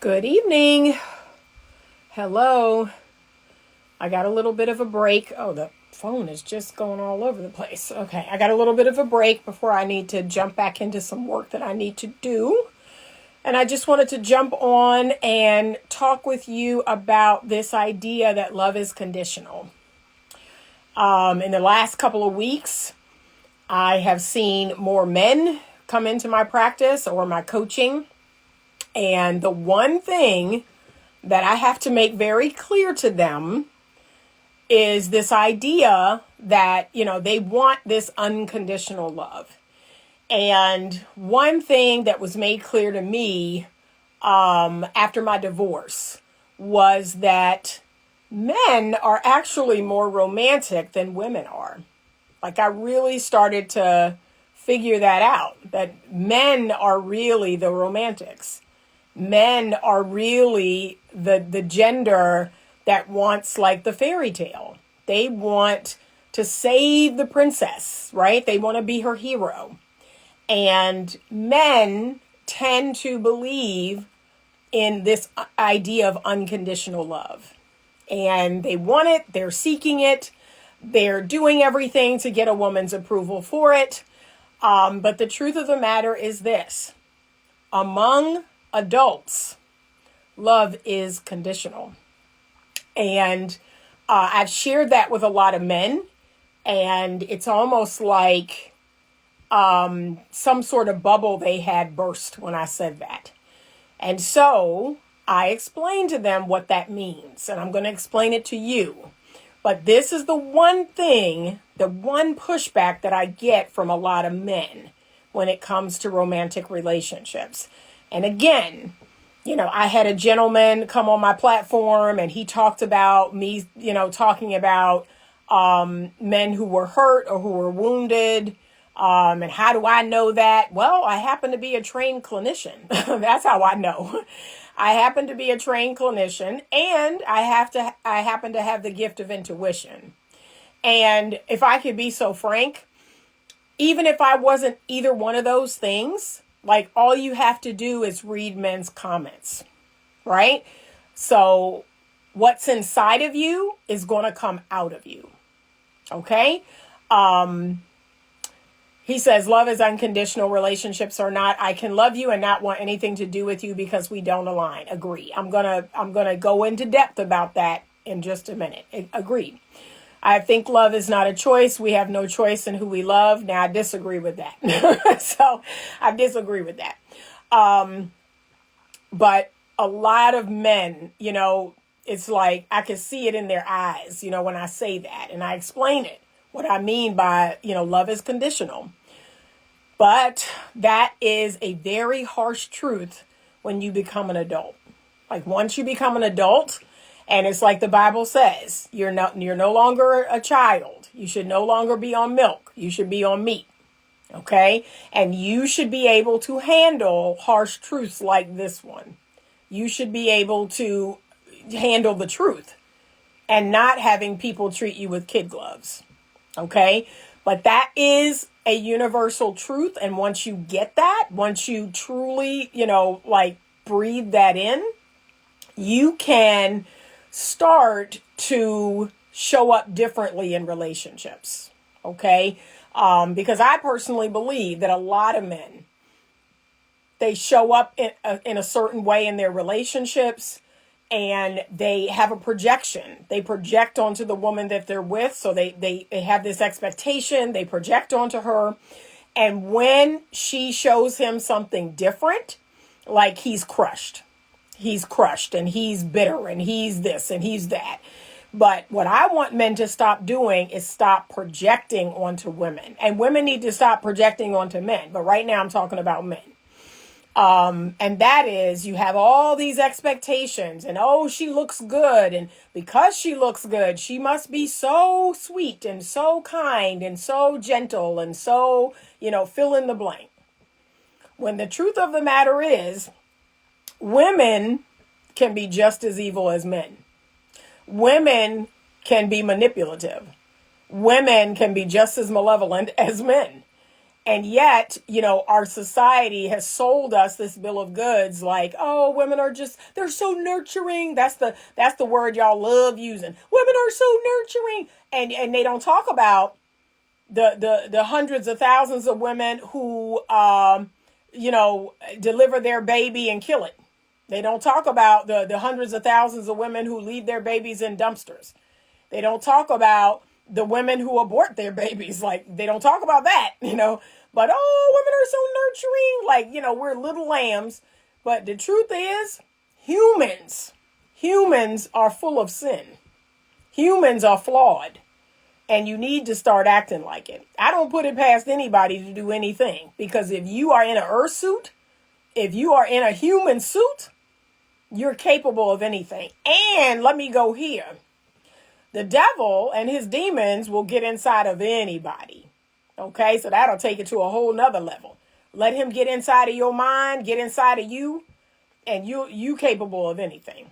Good evening. Hello. I got a little bit of a break. Oh, the phone is just going all over the place. Okay, I got a little bit of a break before I need to jump back into some work that I need to do. And I just wanted to jump on and talk with you about this idea that love is conditional. In the last couple of weeks, I have seen more men come into my practice or my coaching. And the one thing that I have to make very clear to them is this idea that, they want this unconditional love. And one thing that was made clear to me after my divorce was that men are actually more romantic than women are. Like, I really started to figure that out, that men are really the romantics. Men are really the gender that wants like the fairy tale. They want to save the princess, right? They want to be her hero. And men tend to believe in this idea of unconditional love. And they want it, they're seeking it, they're doing everything to get a woman's approval for it. But the truth of the matter is this: among adults, love is conditional. And I've shared that with a lot of men, and it's almost like some sort of bubble they had burst when I said that. And so I explained to them what that means, and I'm going to explain it to you. But this is the one thing, the one pushback that I get from a lot of men when it comes to romantic relationships. And again, I had a gentleman come on my platform and he talked about me, talking about men who were hurt or who were wounded. And how do I know that? Well, I happen to be a trained clinician. That's how I know. I happen to be a trained clinician, and I happen to have the gift of intuition. And if I could be so frank, even if I wasn't either one of those things, like, all you have to do is read men's comments, right? So what's inside of you is going to come out of you. Okay. He says, love is unconditional, relationships are not. I can love you and not want anything to do with you because we don't align. Agree. I'm going to go into depth about that in just a minute. Agreed. I think love is not a choice. We have no choice in who we love. Now, I disagree with that. So I disagree with that. But a lot of men, it's like I can see it in their eyes, when I say that. And I explain it. What I mean by, love is conditional. But that is a very harsh truth when you become an adult. Like, once you become an adult, and it's like the Bible says, you're no longer a child. You should no longer be on milk. You should be on meat. Okay? And you should be able to handle harsh truths like this one. You should be able to handle the truth and not having people treat you with kid gloves. Okay? But that is a universal truth. And once you get that, once you truly, breathe that in, you can start to show up differently in relationships. Okay? Because I personally believe that a lot of men, they show up in a certain way in their relationships, and they have a projection. They project onto the woman that they're with. So they have this expectation. They project onto her. And when she shows him something different, like, he's crushed. He's crushed and he's bitter and he's this and he's that. But what I want men to stop doing is stop projecting onto women. And women need to stop projecting onto men. But right now I'm talking about men. And that is, you have all these expectations and, oh, she looks good. And because she looks good, she must be so sweet and so kind and so gentle and so, fill in the blank. When the truth of the matter is, women can be just as evil as men. Women can be manipulative. Women can be just as malevolent as men. And yet, our society has sold us this bill of goods like, oh, women are they're so nurturing. That's the word y'all love using. Women are so nurturing. And they don't talk about the hundreds of thousands of women who, deliver their baby and kill it. They don't talk about the hundreds of thousands of women who leave their babies in dumpsters. They don't talk about the women who abort their babies. Like, they don't talk about that, But, oh, women are so nurturing. Like, we're little lambs. But the truth is, humans are full of sin. Humans are flawed. And you need to start acting like it. I don't put it past anybody to do anything. Because if you are in an earth suit, if you are in a human suit, you're capable of anything. And let me go here. The devil and his demons will get inside of anybody. Okay, so that'll take it to a whole nother level. Let him get inside of your mind, get inside of you, and you capable of anything.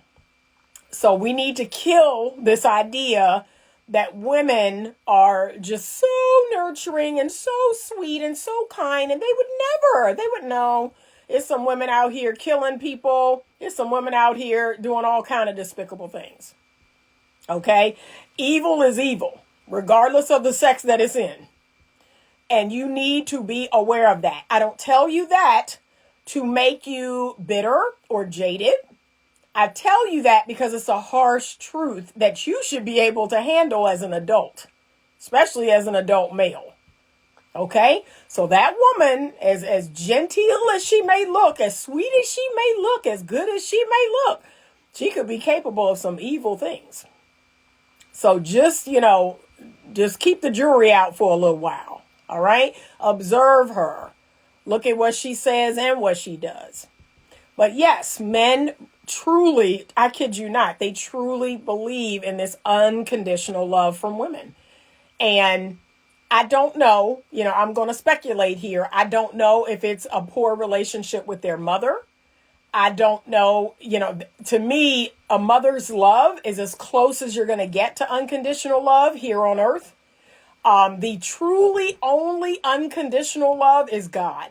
So we need to kill this idea that women are just so nurturing and so sweet and so kind, and they would know. There's some women out here killing people. There's some women out here doing all kind of despicable things. Okay? Evil is evil, regardless of the sex that it's in. And you need to be aware of that. I don't tell you that to make you bitter or jaded. I tell you that because it's a harsh truth that you should be able to handle as an adult, especially as an adult male. Okay? So that woman, as genteel as she may look, as sweet as she may look, as good as she may look, she could be capable of some evil things. So just keep the jury out for a little while. All right? Observe her. Look at what she says and what she does. But yes, men truly, I kid you not, they truly believe in this unconditional love from women. And I don't know, I'm going to speculate here. I don't know if it's a poor relationship with their mother. I don't know, to me, a mother's love is as close as you're going to get to unconditional love here on earth. The truly only unconditional love is God.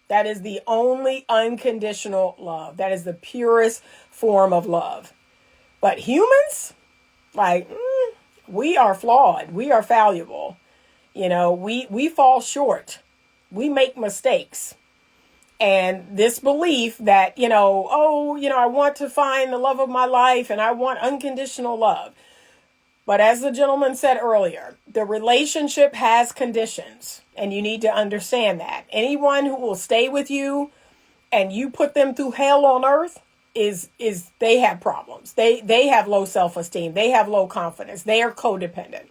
That is the only unconditional love. That is the purest form of love. But humans, we are flawed. We are fallible. We fall short. We make mistakes. And this belief that, I want to find the love of my life and I want unconditional love. But as the gentleman said earlier, the relationship has conditions, and you need to understand that. Anyone who will stay with you and you put them through hell on earth is they have problems. They have low self-esteem. They have low confidence. They are codependent.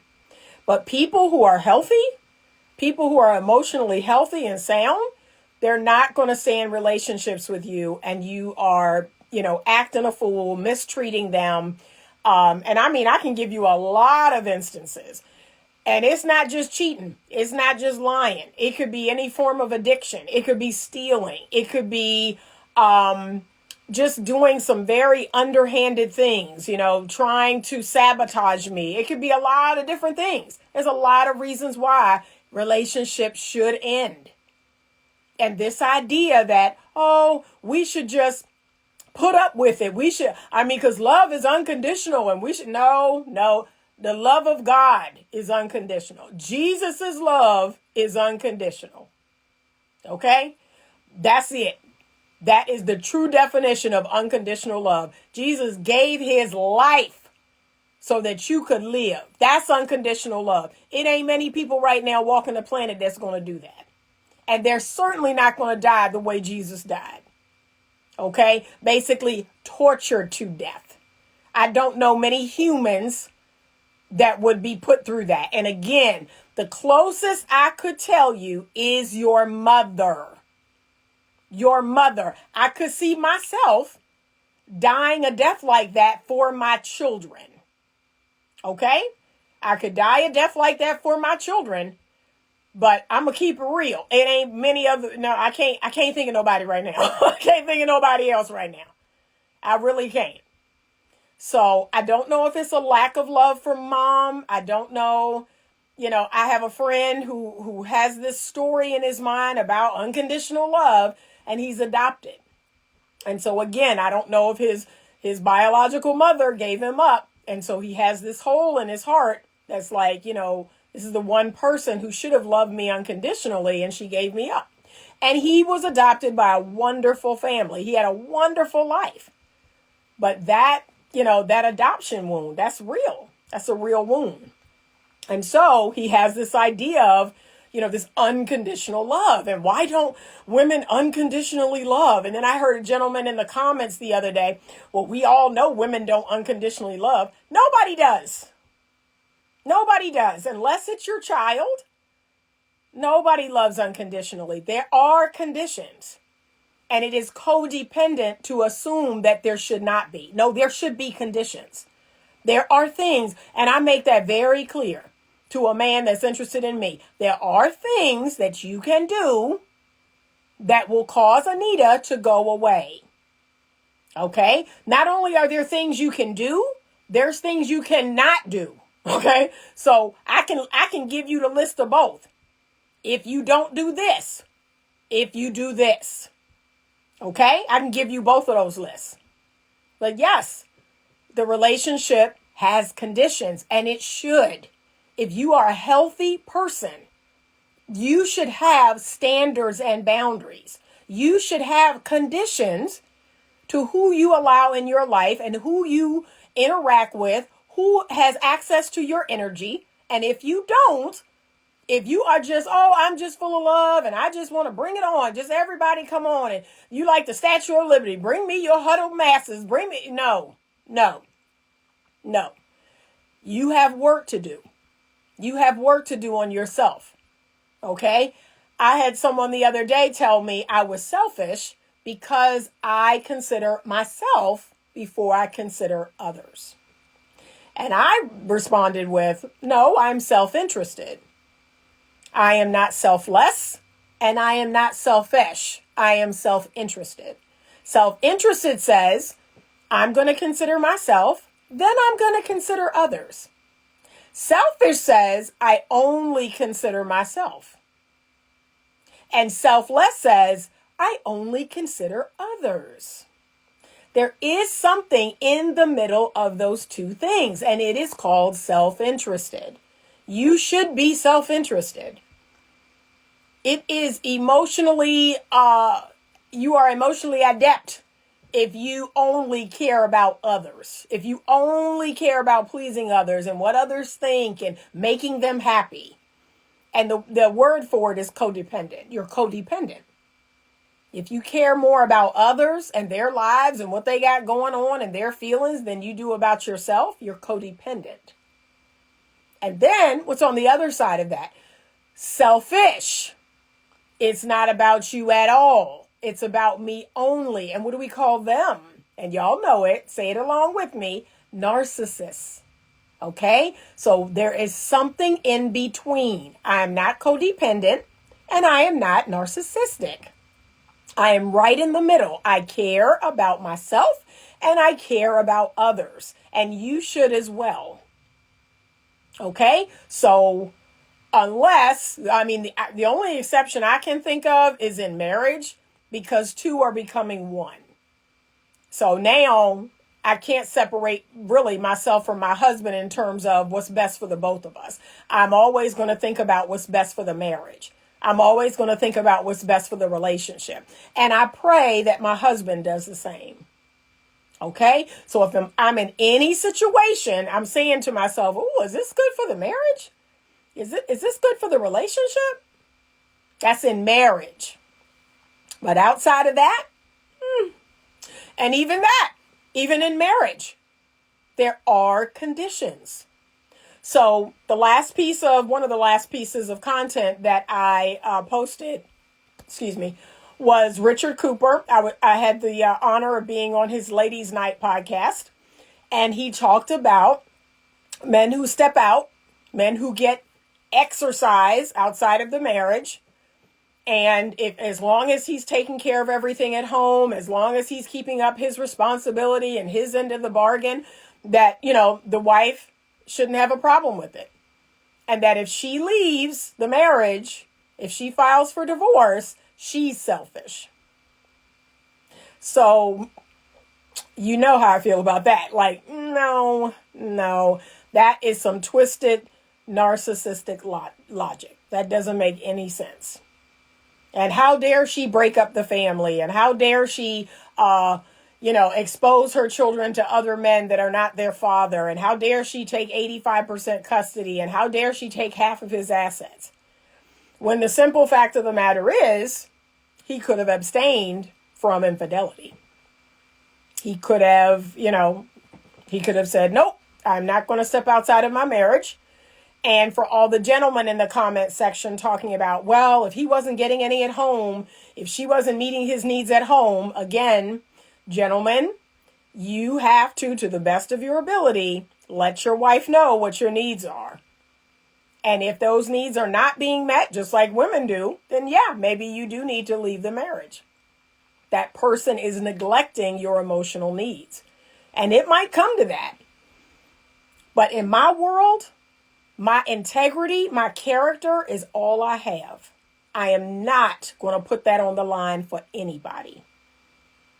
But people who are healthy, people who are emotionally healthy and sound, they're not going to stay in relationships with you and you are, acting a fool, mistreating them. And I can give you a lot of instances. And it's not just cheating. It's not just lying. It could be any form of addiction. It could be stealing. It could be just doing some very underhanded things, trying to sabotage me. It could be a lot of different things. There's a lot of reasons why relationships should end. And this idea that, we should just put up with it. Because love is unconditional and no, the love of God is unconditional. Jesus's love is unconditional. Okay? That's it. That is the true definition of unconditional love. Jesus gave his life so that you could live. That's unconditional love. It ain't many people right now walking the planet that's going to do that. And they're certainly not going to die the way Jesus died. Okay? Basically tortured to death. I don't know many humans that would be put through that. And again, the closest I could tell you is your mother. Your mother. I could see myself dying a death like that for my children. Okay? I could die a death like that for my children. But I'm going to keep it real. It ain't many other. No, I can't think of nobody right now. I can't think of nobody else right now. I really can't. So I don't know if it's a lack of love from mom. I don't know, I have a friend who has this story in his mind about unconditional love, and he's adopted. And so again, I don't know if his biological mother gave him up. And so he has this hole in his heart that's like, this is the one person who should have loved me unconditionally, and she gave me up. And he was adopted by a wonderful family. He had a wonderful life. But that adoption wound, that's real. That's a real wound. And so he has this idea of, this unconditional love. And why don't women unconditionally love? And then I heard a gentleman in the comments the other day, well, we all know women don't unconditionally love. Nobody does. Nobody does. Unless it's your child, nobody loves unconditionally. There are conditions. And it is codependent to assume that there should not be. No, there should be conditions. There are things, and I make that very clear to a man that's interested in me. There are things that you can do that will cause Anita to go away. Okay? Not only are there things you can do, there's things you cannot do. Okay? So I can give you the list of both. If you don't do this, if you do this. Okay? I can give you both of those lists. But yes, the relationship has conditions, and it should. If you are a healthy person, you should have standards and boundaries. You should have conditions to who you allow in your life and who you interact with, who has access to your energy. And if you don't, if you are just, I'm just full of love and I just want to bring it on, just everybody come on, and you like the Statue of Liberty, bring me your huddled masses, no. You have work to do. You have work to do on yourself. Okay? I had someone the other day tell me I was selfish because I consider myself before I consider others. And I responded with, no, I'm self-interested. I am not selfless, and I am not selfish. I am self-interested. Self-interested says, I'm going to consider myself, then I'm going to consider others. Selfish says, I only consider myself. And selfless says, I only consider others. There is something in the middle of those two things, and it is called self-interested. You should be self-interested. It is emotionally, you are emotionally adept if you only care about others. If you only care about pleasing others and what others think and making them happy. And the word for it is codependent. You're codependent. If you care more about others and their lives and what they got going on and their feelings than you do about yourself, you're codependent. And then what's on the other side of that? Selfish. It's not about you at all. It's about me only. And what do we call them? And y'all know it. Say it along with me. Narcissists. Okay? So there is something in between. I am not codependent and I am not narcissistic. I am right in the middle. I care about myself and I care about others. And you should as well. Okay? So unless, the only exception I can think of is in marriage, because two are becoming one. So now I can't separate really myself from my husband in terms of what's best for the both of us. I'm always going to think about what's best for the marriage. I'm always going to think about what's best for the relationship. And I pray that my husband does the same. Okay? So if I'm in any situation, I'm saying to myself, is this good for the marriage? Is this good for the relationship? That's in marriage. But outside of that, and even in marriage, there are conditions. So one of the last pieces of content that I posted, was Richard Cooper. I had the honor of being on his Ladies' Night podcast, and he talked about men who step out, men who get exercise outside of the marriage. And as long as he's taking care of everything at home, as long as he's keeping up his responsibility and his end of the bargain, that, the wife shouldn't have a problem with it. And that if she leaves the marriage, if she files for divorce, she's selfish. So, you know how I feel about that. Like, no. That is some twisted narcissistic logic. That doesn't make any sense. And how dare she break up the family? And how dare she, expose her children to other men that are not their father? And how dare she take 85% custody? And how dare she take half of his assets? When the simple fact of the matter is, he could have abstained from infidelity. He could have, said, nope, I'm not going to step outside of my marriage. And for all the gentlemen in the comment section talking about, well, if he wasn't getting any at home, if she wasn't meeting his needs at home, again, gentlemen, you have to the best of your ability, let your wife know what your needs are. And if those needs are not being met, just like women do, then yeah, maybe you do need to leave the marriage. That person is neglecting your emotional needs. And it might come to that. But in my world, my integrity, my character is all I have. I am not going to put that on the line for anybody.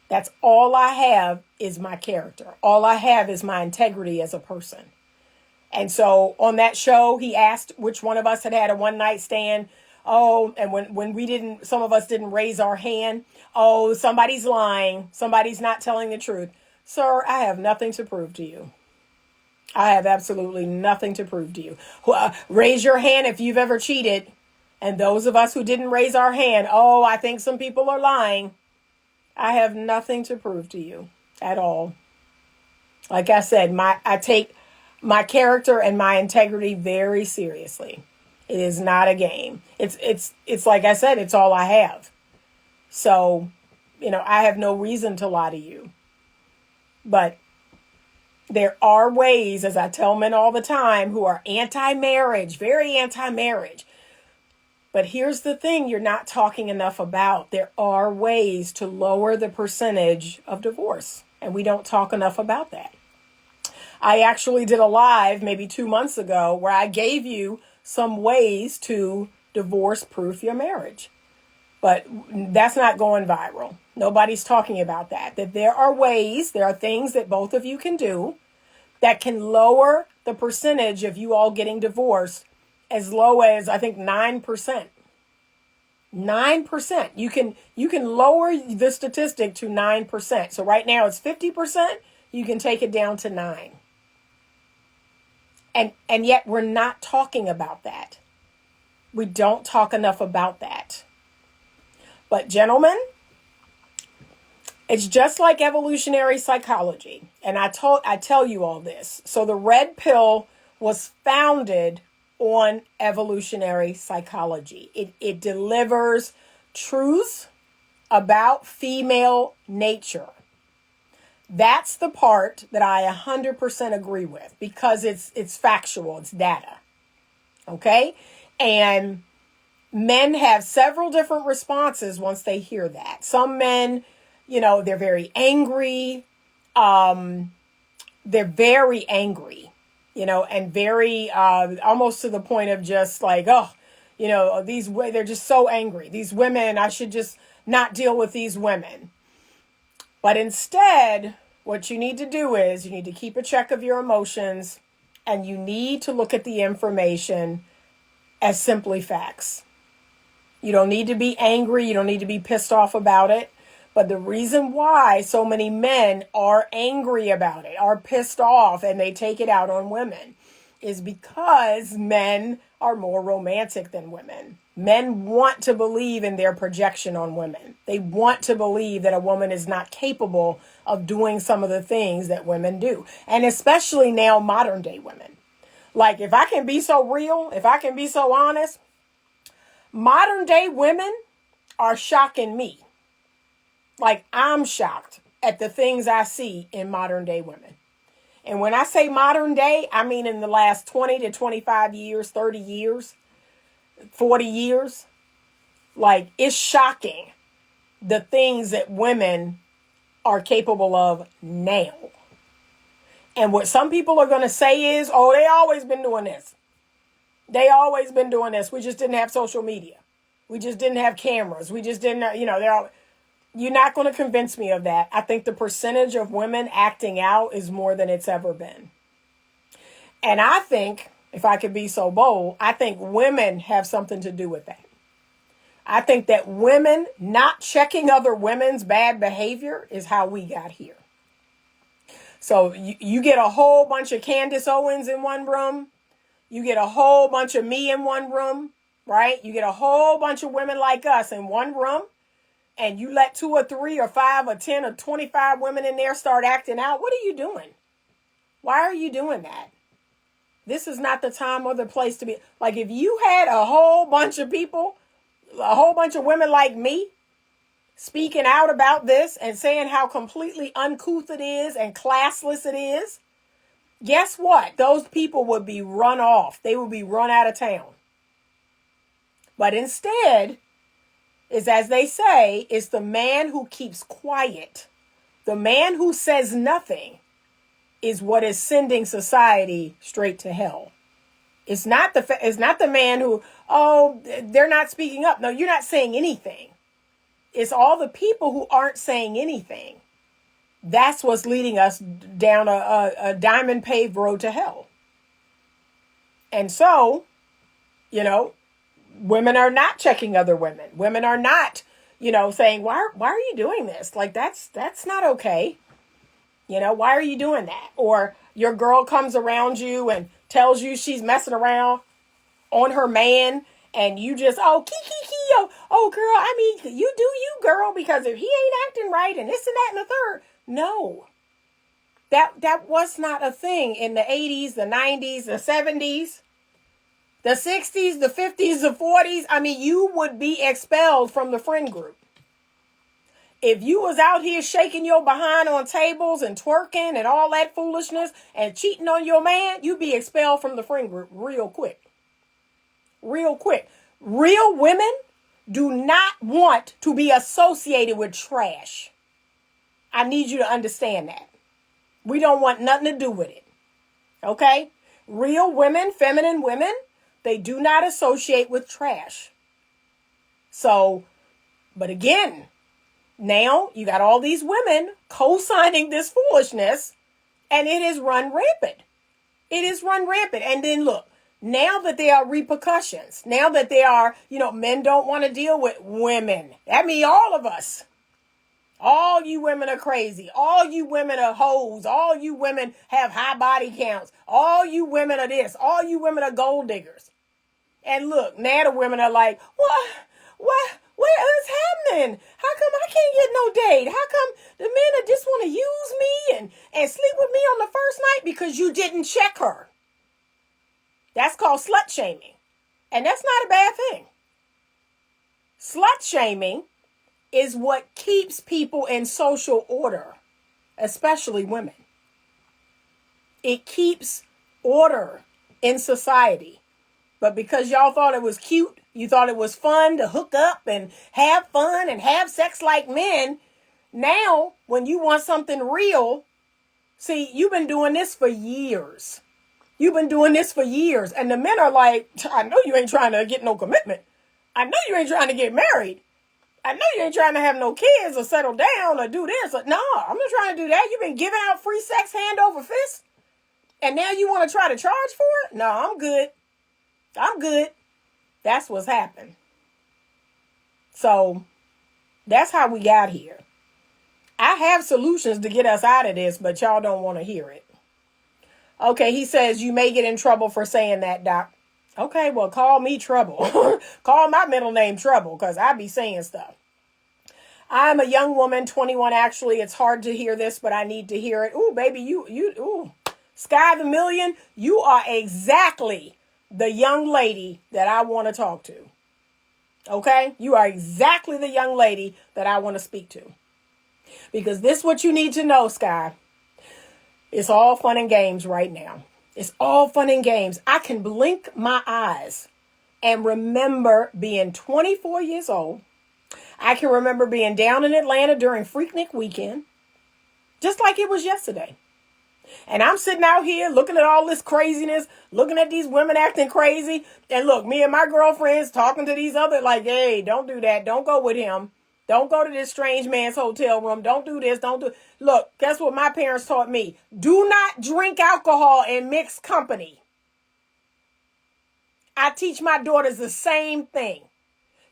That's all I have is my character. All I have is my integrity as a person. And so on that show, he asked which one of us had a one night stand. Oh, and when some of us didn't raise our hand. Oh, somebody's lying. Somebody's not telling the truth. Sir, I have nothing to prove to you. I have absolutely nothing to prove to you. Raise your hand if you've ever cheated. And those of us who didn't raise our hand, oh, I think some people are lying. I have nothing to prove to you at all. Like I said, I take my character and my integrity very seriously. It is not a game. It's like I said, it's all I have. So, I have no reason to lie to you. But there are ways, as I tell men all the time, who are anti-marriage, very anti-marriage. But here's the thing you're not talking enough about. There are ways to lower the percentage of divorce. And we don't talk enough about that. I actually did a live maybe 2 months ago where I gave you some ways to divorce-proof your marriage. But that's not going viral. Nobody's talking about that. That there are things that both of you can do that can lower the percentage of you all getting divorced as low as, I think, 9%. 9%. You can lower the statistic to 9%. So right now it's 50%. You can take it down to 9%. And yet we're not talking about that. We don't talk enough about that. But gentlemen, it's just like evolutionary psychology. And I tell you all this. So the red pill was founded on evolutionary psychology. It delivers truths about female nature. That's the part that I 100% agree with because it's factual, it's data. Okay? And men have several different responses once they hear that. Some men, they're very angry. They're very angry, and very almost to the point of just like, they're just so angry. These women, I should just not deal with these women. But instead, what you need to do is you need to keep a check of your emotions and you need to look at the information as simply facts. You don't need to be angry. You don't need to be pissed off about it. But the reason why so many men are angry about it, are pissed off, and they take it out on women is because men are more romantic than women. Men want to believe in their projection on women. They want to believe that a woman is not capable of doing some of the things that women do. And especially now modern day women. Like, if I can be so real, if I can be so honest, modern day women are shocking me. Like, I'm shocked at the things I see in modern day women. And when I say modern day, I mean in the last 20 to 25 years, 30 years, 40 years. Like, it's shocking the things that women are capable of now. And what some people are going to say is, oh, they always been doing this. They always been doing this. We just didn't have social media. We just didn't have cameras. We just didn't, you're not going to convince me of that. I think the percentage of women acting out is more than it's ever been. And I think, if I could be so bold, I think women have something to do with that. I think that women not checking other women's bad behavior is how we got here. So you get a whole bunch of Candace Owens in one room. You get a whole bunch of me in one room, right? You get a whole bunch of women like us in one room. And you let 2 or 3 or 5 or 10 or 25 women in there start acting out. What are you doing? Why are you doing that? This is not the time or the place to be. Like, if you had a whole bunch of people, a whole bunch of women like me speaking out about this and saying how completely uncouth it is and classless it is, guess what? Those people would be run off. They would be run out of town. But instead, is, as they say, it's the man who keeps quiet. The man who says nothing is what is sending society straight to hell. It's not the man who, they're not speaking up. No, you're not saying anything. It's all the people who aren't saying anything. That's what's leading us down a diamond paved road to hell. And so, women are not checking other women. Women are not, saying, why are you doing this? Like, that's not okay. Why are you doing that? Or your girl comes around you and tells you she's messing around on her man, and you just, oh, girl, I mean, you do you, girl, because if he ain't acting right and this and that and the third. No, that was not a thing in the 80s, the 90s, the 70s, the 60s, the 50s, the 40s. I mean, you would be expelled from the friend group. If you was out here shaking your behind on tables and twerking and all that foolishness and cheating on your man, you'd be expelled from the friend group real quick. Real quick. Real women do not want to be associated with trash. I need you to understand that. We don't want nothing to do with it. Okay? Real women, feminine women, they do not associate with trash. So, but again, now you got all these women co-signing this foolishness, and it has run rampant. It has run rampant. And then look, now that there are repercussions, now that there are, men don't want to deal with women. That means all of us. All you women are crazy. All you women are hoes. All you women have high body counts. All you women are this. All you women are gold diggers. And look, now the women are like, what is happening? How come I can't get no date? How come the men that just want to use me and sleep with me on the first night because you didn't check her? That's called slut shaming. And that's not a bad thing. Slut shaming is what keeps people in social order, especially women. It keeps order in society. But because y'all thought it was cute, you thought it was fun to hook up and have fun and have sex like men, now when you want something real, see, you've been doing this for years. You've been doing this for years. And the men are like, I know you ain't trying to get no commitment. I know you ain't trying to get married. I know you ain't trying to have no kids or settle down or do this. No, I'm not trying to do that. You've been giving out free sex hand over fist. And now you want to try to charge for it? No, I'm good. I'm good. That's what's happened. So that's how we got here. I have solutions to get us out of this, but y'all don't want to hear it. Okay, he says you may get in trouble for saying that, Doc. Okay, well, call me Trouble. Call my middle name Trouble, because I be saying stuff. I'm a young woman, 21 actually. It's hard to hear this, but I need to hear it. Ooh, baby, ooh. Sky the Million, you are exactly the young lady that I want to talk to. Okay? You are exactly the young lady that I want to speak to. Because this is what you need to know, Sky. It's all fun and games right now. It's all fun and games. I can blink my eyes and remember being 24 years old. I can remember being down in Atlanta during Freaknik weekend, just like it was yesterday. And I'm sitting out here looking at all this craziness, looking at these women acting crazy. And look, me and my girlfriends talking to these other, like, hey, don't do that. Don't go with him. Don't go to this strange man's hotel room. Don't do this. Don't do. Look, guess what my parents taught me? Do not drink alcohol in mixed company. I teach my daughters the same thing.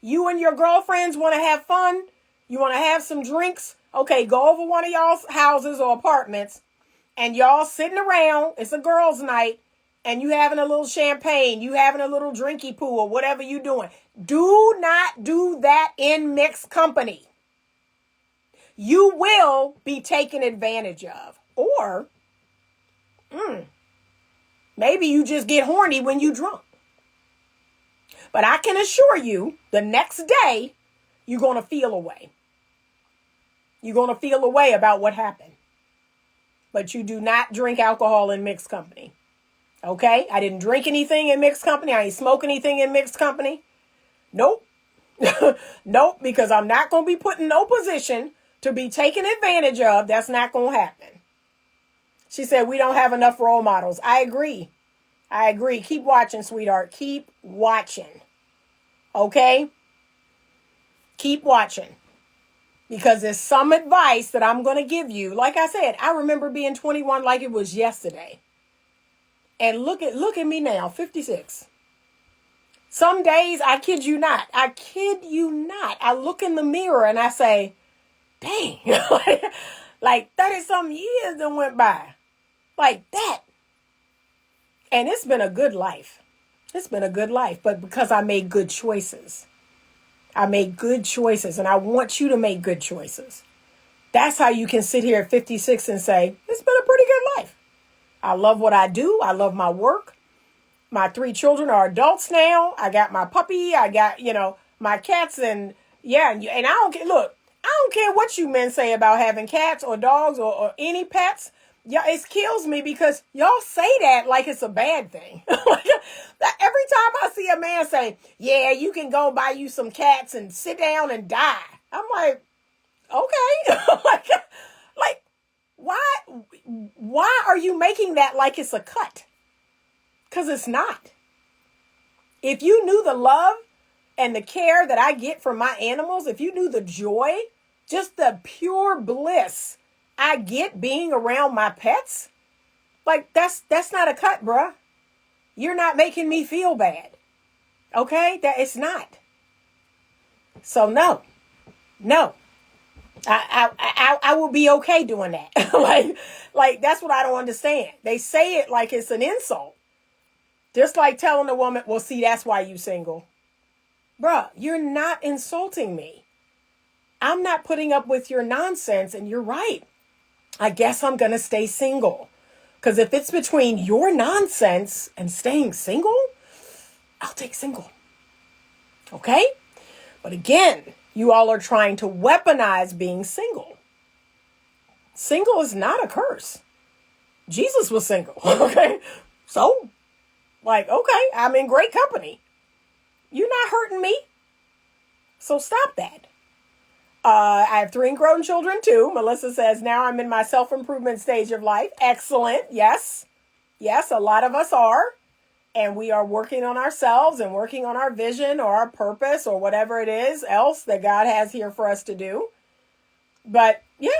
You and your girlfriends want to have fun? You want to have some drinks? Okay, go over one of y'all's houses or apartments and y'all sitting around. It's a girls' night and you having a little champagne. You having a little drinky pool or whatever you doing. Do not do that in mixed company. You will be taken advantage of. Or maybe you just get horny when you drunk. But I can assure you, the next day, you're going to feel away. You're going to feel away about what happened. But you do not drink alcohol in mixed company. Okay? I didn't drink anything in mixed company. I ain't smoke anything in mixed company. Nope. Nope, because I'm not going to be put in no position to be taken advantage of. That's not going to happen. She said, we don't have enough role models. I agree. I agree. Keep watching, sweetheart. Keep watching. Okay? Keep watching. Because there's some advice that I'm going to give you. Like I said, I remember being 21 like it was yesterday. And look at me now, 56. Some days, I kid you not. I look in the mirror and I say, dang, like 30-something years that went by. Like that. And it's been a good life. It's been a good life. But because I made good choices. I made good choices. And I want you to make good choices. That's how you can sit here at 56 and say, it's been a pretty good life. I love what I do. I love my work. My 3 children are adults now. I got my puppy. I got, my cats. And yeah, and I don't care. Look, I don't care what you men say about having cats or dogs or any pets. Yeah, it kills me because y'all say that like it's a bad thing. Every time I see a man say, yeah, you can go buy you some cats and sit down and die. I'm like, okay. like, why are you making that like it's a cut? Because it's not. If you knew the love and the care that I get from my animals, if you knew the joy, just the pure bliss I get being around my pets, like that's not a cut, bruh. You're not making me feel bad. Okay? That it's not. So no. I will be okay doing that. like that's what I don't understand. They say it like it's an insult. Just like telling a woman, well, see, that's why you single. Bruh, you're not insulting me. I'm not putting up with your nonsense, and you're right. I guess I'm going to stay single. Because if it's between your nonsense and staying single, I'll take single. Okay? But again, you all are trying to weaponize being single. Single is not a curse. Jesus was single. Okay? So, okay, I'm in great company. You're not hurting me. So stop that. I have 3 grown children too. Melissa says, now I'm in my self-improvement stage of life. Excellent. Yes. Yes, a lot of us are. And we are working on ourselves and working on our vision or our purpose or whatever it is else that God has here for us to do. But yeah,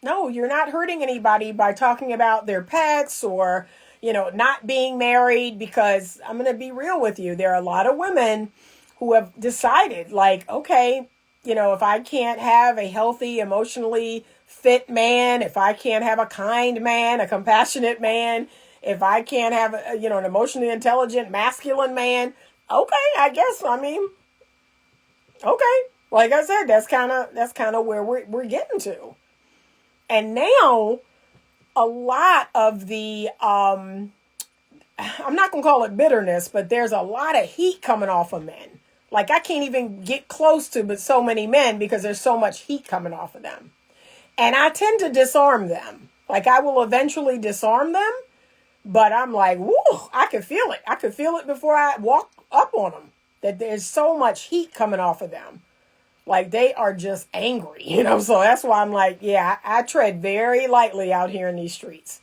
no, you're not hurting anybody by talking about their pets or, not being married, because I'm going to be real with you. There are a lot of women who have decided okay, if I can't have a healthy, emotionally fit man, if I can't have a kind man, a compassionate man, if I can't have, an emotionally intelligent, masculine man, okay, I guess, okay. Like I said, that's kind of where we're getting to. And now a lot of the, I'm not going to call it bitterness, but there's a lot of heat coming off of men. Like I can't even get close to but so many men because there's so much heat coming off of them. And I tend to disarm them. Like I will eventually disarm them, but I'm like, woo, I can feel it. I could feel it before I walk up on them, that there's so much heat coming off of them. Like they are just angry, so that's why I'm like, yeah, I tread very lightly out here in these streets.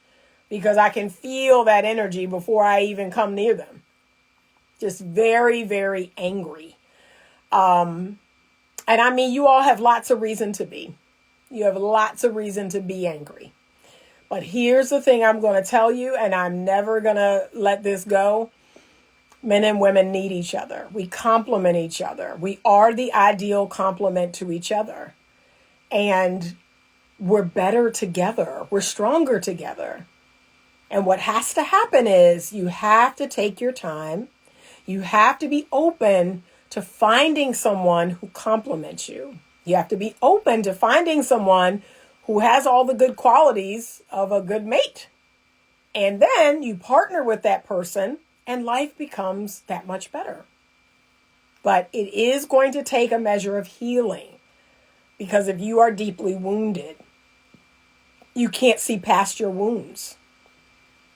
because I can feel that energy before I even come near them. Just very, very angry. And I mean, you all have lots of reason to be. You have lots of reason to be angry. But here's the thing I'm going to tell you, and I'm never going to let this go. Men and women need each other. We complement each other. We are the ideal complement to each other. And we're better together. We're stronger together. And what has to happen is you have to take your time. You have to be open to finding someone who complements you. You have to be open to finding someone who has all the good qualities of a good mate. And then you partner with that person and life becomes that much better. But it is going to take a measure of healing, because if you are deeply wounded, you can't see past your wounds.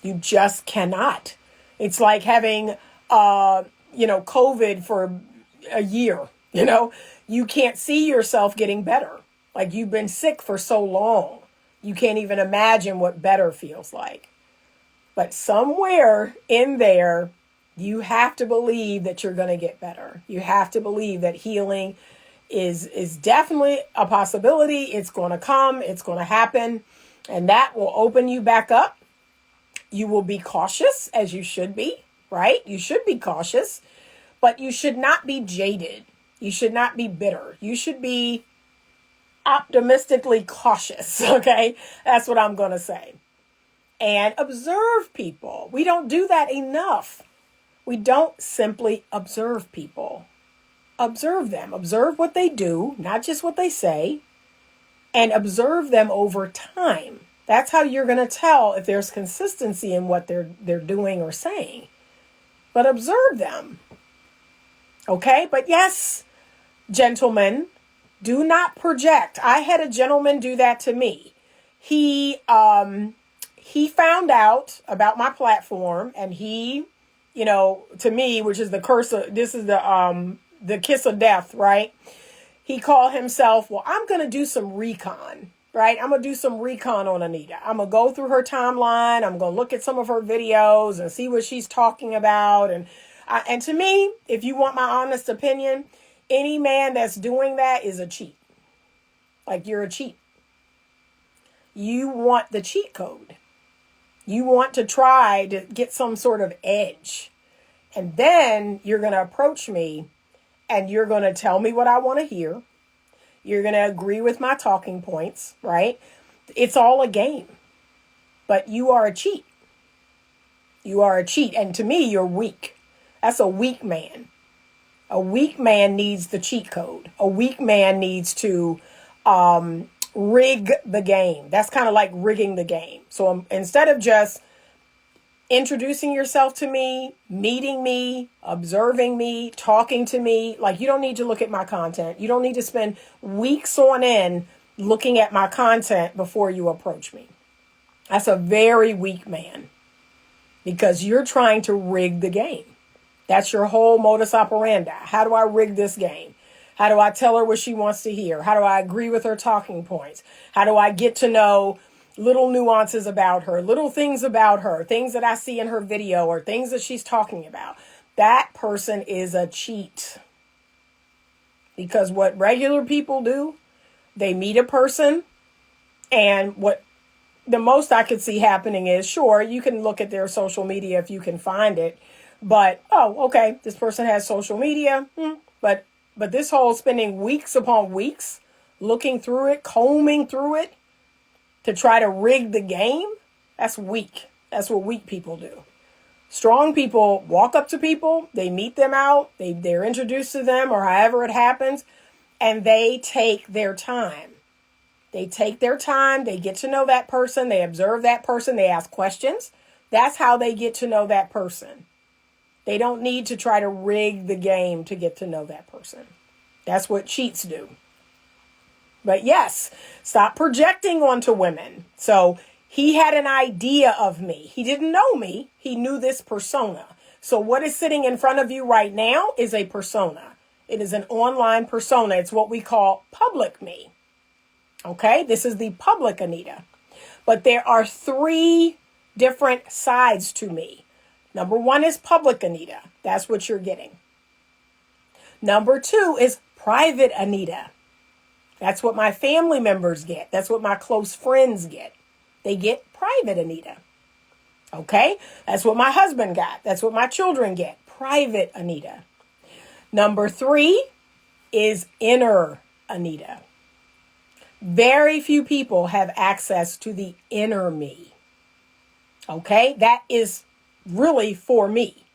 You just cannot. It's like having, COVID for a year. You can't see yourself getting better. Like, you've been sick for so long. You can't even imagine what better feels like. But somewhere in there, you have to believe that you're going to get better. You have to believe that healing is definitely a possibility. It's going to come. It's going to happen. And that will open you back up. You will be cautious, as you should be, right? You should be cautious, but you should not be jaded. You should not be bitter. You should be optimistically cautious, okay? That's what I'm going to say. And observe people. We don't do that enough. We don't simply observe people. Observe them. Observe what they do, not just what they say, and observe them over time. That's how you're going to tell if there's consistency in what they're doing or saying. But observe them. Okay? But yes, gentlemen, do not project. I had a gentleman do that to me. He found out about my platform, and he, to me, which is the curse of, this is the kiss of death, right? He called himself, well, I'm going to do some recon, right? I'm going to do some recon on Anita. I'm going to go through her timeline. I'm going to look at some of her videos and see what she's talking about. And to me, if you want my honest opinion, any man that's doing that is a cheat. Like, you're a cheat. You want the cheat code. You want to try to get some sort of edge. And then you're going to approach me and you're going to tell me what I want to hear. You're going to agree with my talking points, right? It's all a game. But you are a cheat. You are a cheat. And to me, you're weak. That's a weak man. A weak man needs the cheat code. A weak man needs to rig the game. That's kind of like rigging the game. So instead of just introducing yourself to me, meeting me, observing me, talking to me, like, you don't need to look at my content. You don't need to spend weeks on end looking at my content before you approach me. That's a very weak man, because you're trying to rig the game. That's your whole modus operandi. How do I rig this game? How do I tell her what she wants to hear? How do I agree with her talking points? How do I get to know little nuances about her, little things about her, things that I see in her video or things that she's talking about? That person is a cheat. Because what regular people do, they meet a person, and what the most I could see happening is, sure, you can look at their social media if you can find it. But, okay, this person has social media. But this whole spending weeks upon weeks looking through it, combing through it to try to rig the game, that's weak. That's what weak people do. Strong people walk up to people, they meet them out, they're introduced to them, or however it happens, and they take their time. They take their time, they get to know that person, they observe that person, they ask questions. That's how they get to know that person. They don't need to try to rig the game to get to know that person. That's what cheats do. But yes, stop projecting onto women. So he had an idea of me. He didn't know me. He knew this persona. So what is sitting in front of you right now is a persona. It is an online persona. It's what we call public me. Okay, this is the public Anita. But there are 3 different sides to me. Number one is public Anita. That's what you're getting. Number two is private Anita. That's what my family members get. That's what my close friends get. They get private Anita. Okay? That's what my husband got. That's what my children get. Private Anita. Number three is inner Anita. Very few people have access to the inner me. Okay? That is really for me.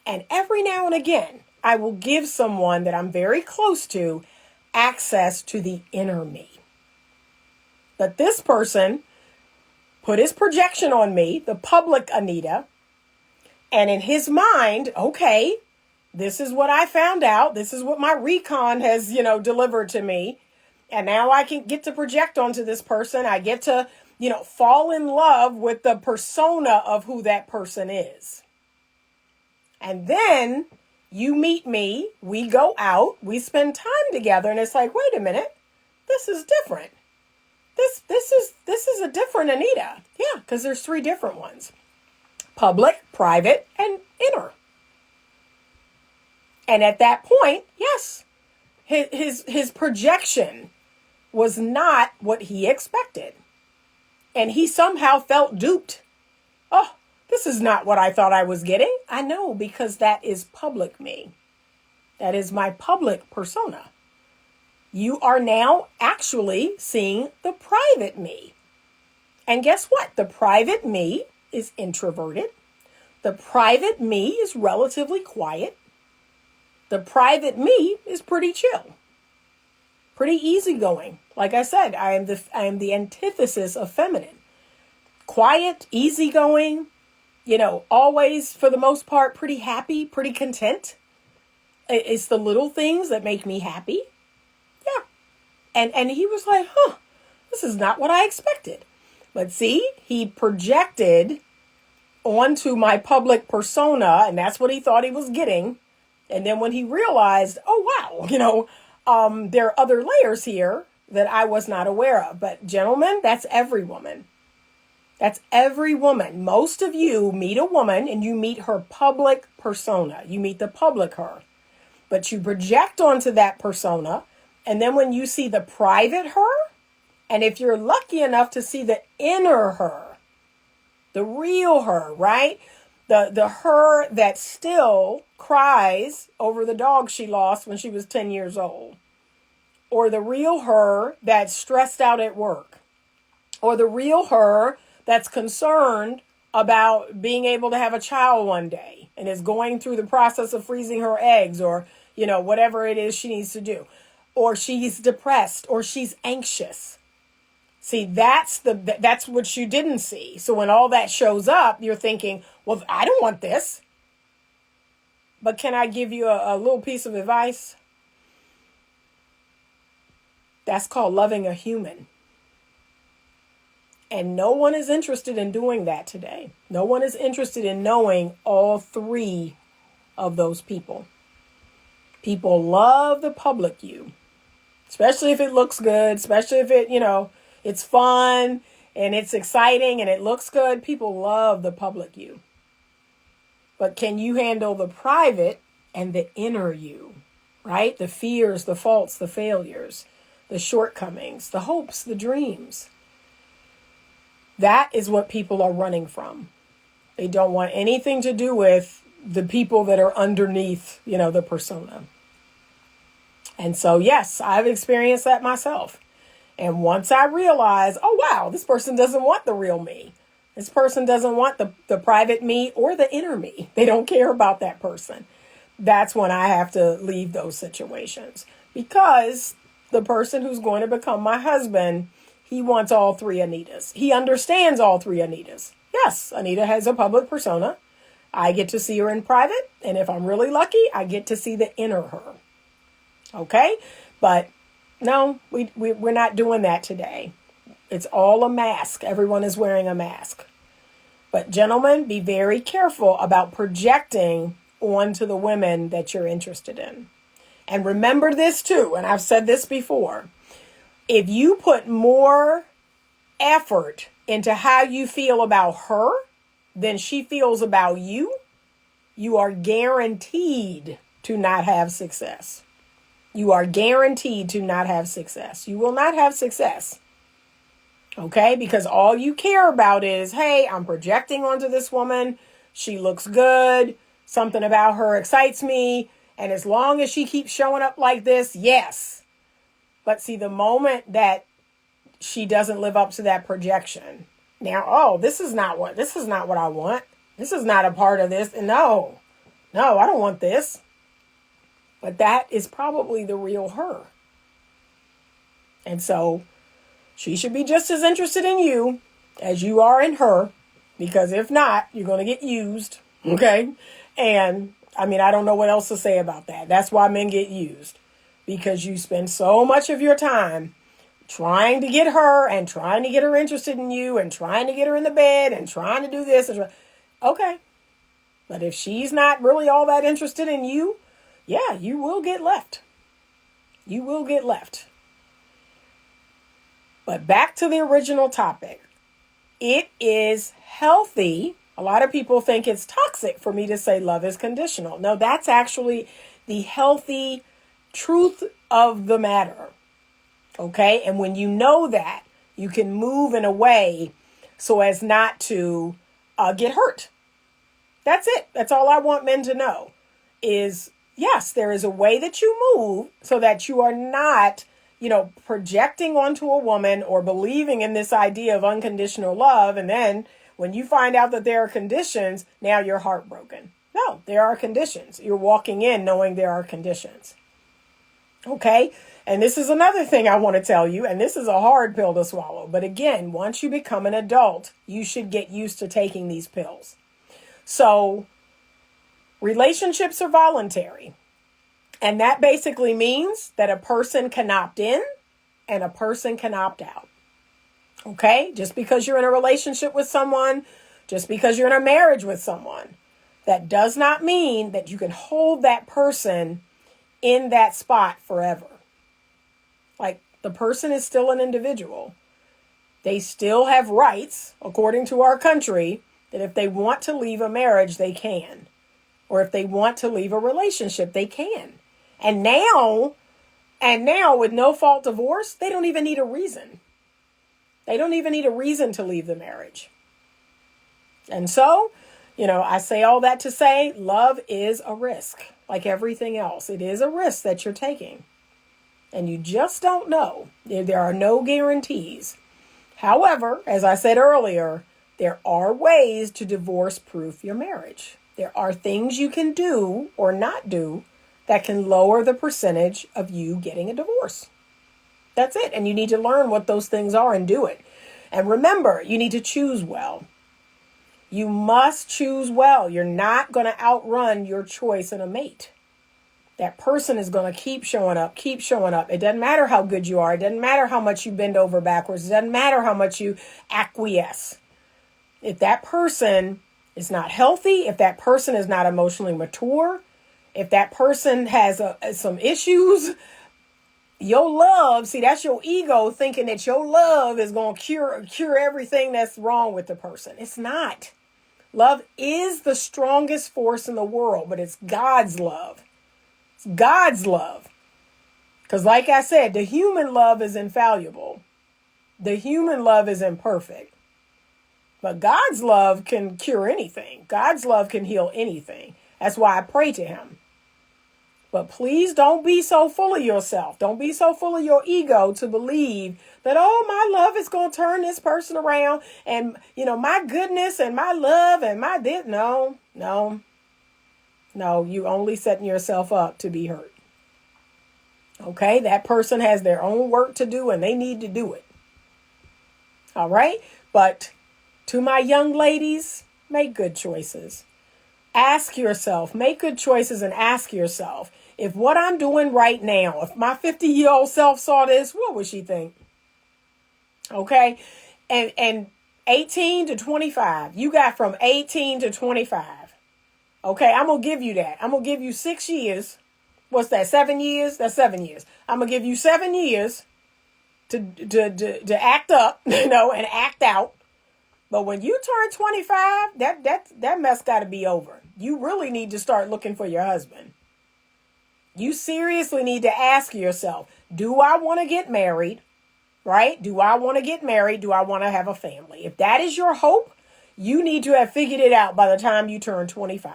And every now and again, I will give someone that I'm very close to access to the inner me. But this person put his projection on me, the public Anita, and in his mind, okay, this is what I found out. This is what my recon has, delivered to me. And now I can get to project onto this person. I get to, fall in love with the persona of who that person is. And then you meet me, we go out, we spend time together, and it's like, wait a minute, this is different. This is a different Anita. Yeah, because there's three different ones. Public, private, and inner. And at that point, yes, his projection was not what he expected. And he somehow felt duped. Oh, this is not what I thought I was getting. I know, because that is public me. That is my public persona. You are now actually seeing the private me. And guess what? The private me is introverted. The private me is relatively quiet. The private me is pretty chill. Pretty easygoing. Like I said, I am the antithesis of feminine. Quiet, easygoing, always, for the most part, pretty happy, pretty content. It's the little things that make me happy. Yeah. And he was like, this is not what I expected. But see, he projected onto my public persona, and that's what he thought he was getting. And then when he realized, oh, wow, there are other layers here that I was not aware of. But gentlemen, that's every woman. That's every woman. Most of you meet a woman and you meet her public persona. You meet the public her. But you project onto that persona. And then when you see the private her, and if you're lucky enough to see the inner her, the real her, right? The her that still cries over the dog she lost when she was 10 years old. Or the real her that's stressed out at work. Or the real her that's concerned about being able to have a child one day and is going through the process of freezing her eggs, or, whatever it is she needs to do. Or she's depressed, or she's anxious. See, that's what you didn't see. So when all that shows up, you're thinking, well, I don't want this. But can I give you a little piece of advice? That's called loving a human. And no one is interested in doing that today. No one is interested in knowing all three of those people. People love the public you, especially if it looks good, especially if it, it's fun and it's exciting and it looks good. People love the public you. But can you handle the private and the inner you, right? The fears, the faults, the failures, the shortcomings, the hopes, the dreams. That is what people are running from. They don't want anything to do with the people that are underneath, the persona. And so, yes, I've experienced that myself. And once I realized, oh, wow, this person doesn't want the real me. This person doesn't want the private me or the inner me. They don't care about that person. That's when I have to leave those situations. Because the person who's going to become my husband, he wants all three Anitas. He understands all three Anitas. Yes, Anita has a public persona. I get to see her in private. And if I'm really lucky, I get to see the inner her. Okay? But no, we're not doing that today. It's all a mask. Everyone is wearing a mask. But gentlemen, be very careful about projecting onto the women that you're interested in. And remember this too, and I've said this before. If you put more effort into how you feel about her than she feels about you, you are guaranteed to not have success. You are guaranteed to not have success. You will not have success. Okay? Because all you care about is, hey, I'm projecting onto this woman. She looks good. Something about her excites me. And as long as she keeps showing up like this, yes. But see, the moment that she doesn't live up to that projection, now, this is not what I want. This is not a part of this. No, I don't want this. But that is probably the real her. And so she should be just as interested in you as you are in her, because if not, you're going to get used. Okay. And I mean, I don't know what else to say about that. That's why men get used, because you spend so much of your time trying to get her and trying to get her interested in you and trying to get her in the bed and trying to do this. Okay. But if she's not really all that interested in you, yeah, you will get left. You will get left. But back to the original topic. It is healthy. A lot of people think it's toxic for me to say love is conditional. No, that's actually the healthy truth of the matter. Okay? And when you know that, you can move in a way so as not to get hurt. That's it. That's all I want men to know is, yes, there is a way that you move so that you are not, projecting onto a woman or believing in this idea of unconditional love. And then when you find out that there are conditions, now you're heartbroken. No, there are conditions. You're walking in knowing there are conditions. Okay? And this is another thing I want to tell you, and this is a hard pill to swallow. But again, once you become an adult, you should get used to taking these pills. So relationships are voluntary. And that basically means that a person can opt in and a person can opt out. Okay? Just because you're in a relationship with someone, just because you're in a marriage with someone, that does not mean that you can hold that person in that spot forever. Like, the person is still an individual. They still have rights, according to our country, that if they want to leave a marriage, they can. Or if they want to leave a relationship, they can. And now with no-fault divorce, they don't even need a reason. They don't even need a reason to leave the marriage. And so, I say all that to say love is a risk. Like everything else, it is a risk that you're taking. And you just don't know. There are no guarantees. However, as I said earlier, there are ways to divorce-proof your marriage. There are things you can do or not do that can lower the percentage of you getting a divorce. That's it. And you need to learn what those things are and do it. And remember, you need to choose well. You must choose well. You're not going to outrun your choice in a mate. That person is going to keep showing up. It doesn't matter how good you are. It doesn't matter how much you bend over backwards. It doesn't matter how much you acquiesce. If that person is not healthy, if that person is not emotionally mature, if that person has some issues, your love, see, that's your ego thinking that your love is going to cure everything that's wrong with the person. It's not. Love is the strongest force in the world, but it's God's love. It's God's love. Because like I said, the human love is infallible. The human love is imperfect. But God's love can cure anything. God's love can heal anything. That's why I pray to him. But please don't be so full of yourself. Don't be so full of your ego to believe that, my love is going to turn this person around. And, my goodness and my love and my this. No, you only setting yourself up to be hurt. Okay, that person has their own work to do and they need to do it. All right, but to my young ladies, make good choices. Ask yourself, make good choices and ask yourself, if what I'm doing right now, if my 50-year-old self saw this, what would she think? Okay, and 18 to 25, you got from 18 to 25. Okay, I'm going to give you that. I'm going to give you 6 years. What's that, 7 years? That's 7 years. I'm going to give you 7 years to act up, and act out. But when you turn 25, that mess got to be over. You really need to start looking for your husband. You seriously need to ask yourself, do I want to get married? Right? Do I want to get married? Do I want to have a family? If that is your hope, you need to have figured it out by the time you turn 25.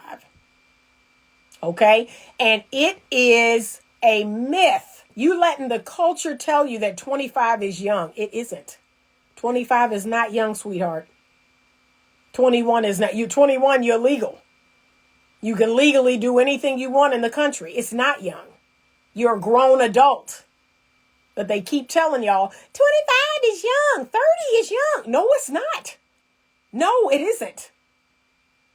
Okay? And it is a myth. You letting the culture tell you that 25 is young. It isn't. 25 is not young, sweetheart. 21 is not. You're 21, you're legal. You can legally do anything you want in the country. It's not young. You're a grown adult. But they keep telling y'all, 25 is young, 30 is young. No, it's not. No, it isn't.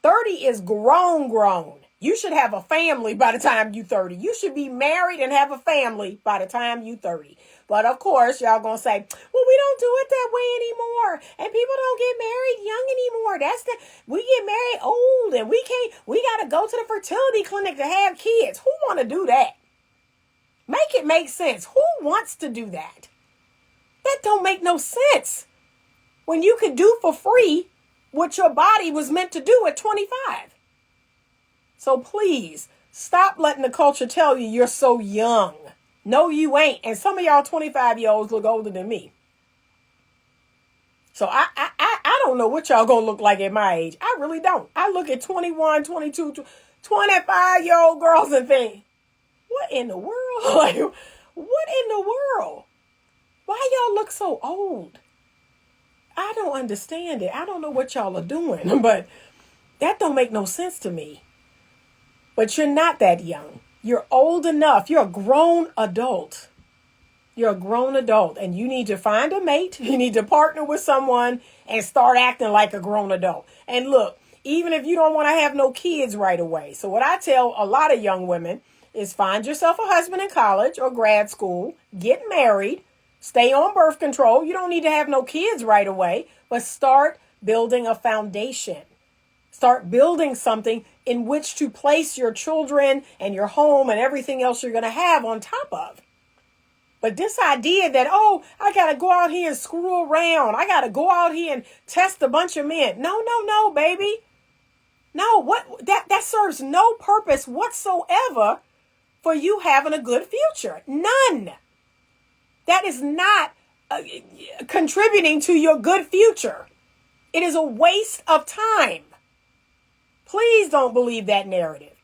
30 is grown. You should have a family by the time you're 30. You should be married and have a family by the time you're 30. But of course, y'all gonna say, well, we don't do it that way anymore. And people don't get married young anymore. We get married old and we gotta go to the fertility clinic to have kids. Who wanna do that? Make it make sense. Who wants to do that? That don't make no sense. When you could do for free what your body was meant to do at 25. So please, stop letting the culture tell you you're so young. No, you ain't. And some of y'all 25-year-olds look older than me. So I don't know what y'all gonna look like at my age. I really don't. I look at 21, 22, 25-year-old girls and think, what in the world? Like, what in the world? Why y'all look so old? I don't understand it. I don't know what y'all are doing, but that don't make no sense to me. But you're not that young. You're old enough. You're a grown adult. You're a grown adult, and you need to find a mate. You need to partner with someone and start acting like a grown adult. And look, even if you don't want to have no kids right away. So what I tell a lot of young women is find yourself a husband in college or grad school, get married, stay on birth control. You don't need to have no kids right away, but start building a foundation. Start building something in which to place your children and your home and everything else you're going to have on top of. But this idea that, oh, I got to go out here and screw around. I got to go out here and test a bunch of men. No, baby. No, that serves no purpose whatsoever for you having a good future. None. That is not contributing to your good future. It is a waste of time. Please don't believe that narrative.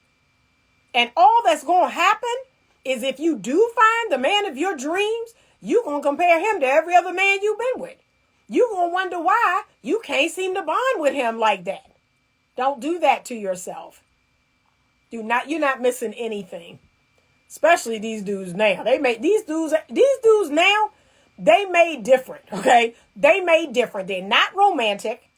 And all that's going to happen is if you do find the man of your dreams, you're going to compare him to every other man you've been with. You're going to wonder why you can't seem to bond with him like that. Don't do that to yourself. You're not missing anything. Especially these dudes now. These dudes now, they made different, okay? They made different. They're not romantic.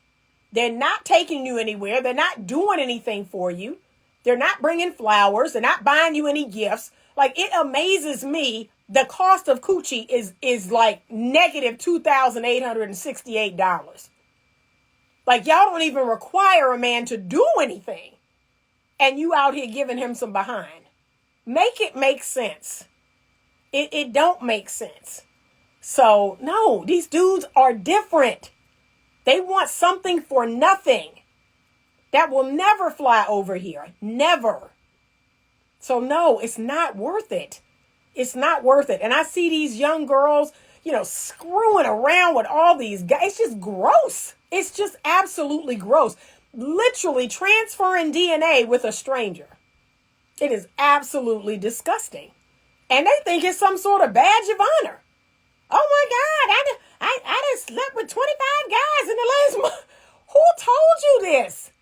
They're not taking you anywhere. They're not doing anything for you. They're not bringing flowers. They're not buying you any gifts. Like, it amazes me. The cost of coochie is like negative $2,868. Like, y'all don't even require a man to do anything. And you out here giving him some behind. Make it make sense. It don't make sense. So, no, these dudes are different. They want something for nothing. That will never fly over here. Never. So, no, it's not worth it. It's not worth it. And I see these young girls, screwing around with all these guys. It's just gross. It's just absolutely gross. Literally transferring DNA with a stranger. It is absolutely disgusting. And they think it's some sort of badge of honor. Oh my God, I done slept with 25 guys in the last month. Who told you this?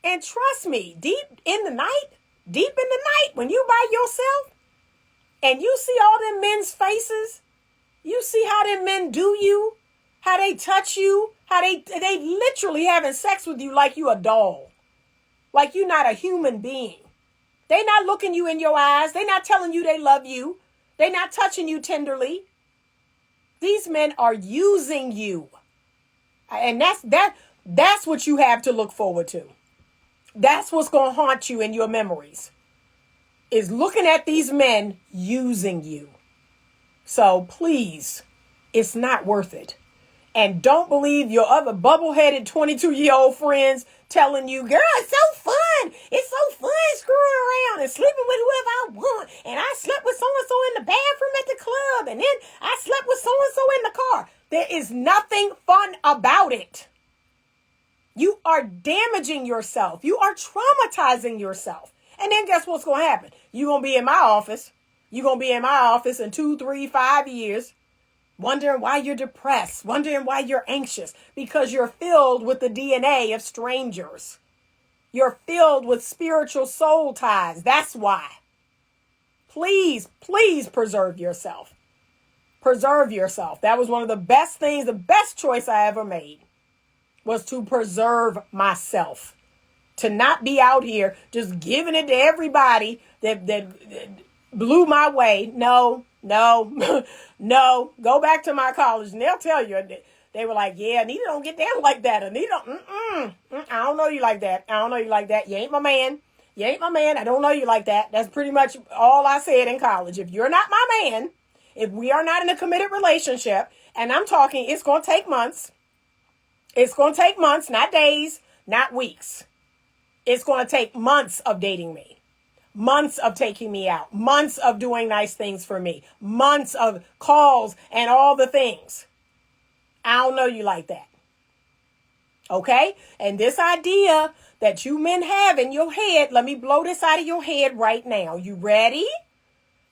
And trust me, deep in the night, when you by yourself and you see all them men's faces, you see how them men do you, how they touch you, how they literally having sex with you like you a doll, like you not a human being. They not looking you in your eyes. They not telling you they love you. They not touching you tenderly. These men are using you. And that's what you have to look forward to. That's what's going to haunt you in your memories. Is looking at these men using you. So please, it's not worth it. And don't believe your other bubble-headed 22-year-old friends telling you, girl, it's so fun. It's so fun screwing around and sleeping with whoever I want. And I slept with so-and-so in the bathroom at the club. And then I slept with so-and-so in the car. There is nothing fun about it. You are damaging yourself. You are traumatizing yourself. And then guess what's going to happen? You're going to be in my office. You're going to be in my office in 2, 3, 5 years, wondering why you're depressed, wondering why you're anxious, because you're filled with the DNA of strangers. You're filled with spiritual soul ties. That's why. Please, please preserve yourself. Preserve yourself. That was one of the best things, the best choice I ever made was to preserve myself. To not be out here just giving it to everybody that blew my way. No. No. Go back to my college and they'll tell you. They were like, yeah, Anita don't get down like that. Anita, I don't know you like that. I don't know you like that. You ain't my man. You ain't my man. I don't know you like that. That's pretty much all I said in college. If you're not my man, if we are not in a committed relationship, and I'm talking, it's going to take months. It's going to take months, not days, not weeks. It's going to take months of dating me, months of taking me out, months of doing nice things for me, months of calls and all the things. I don't know you like that. Okay? And this idea that you men have in your head, let me blow this out of your head right now. You ready?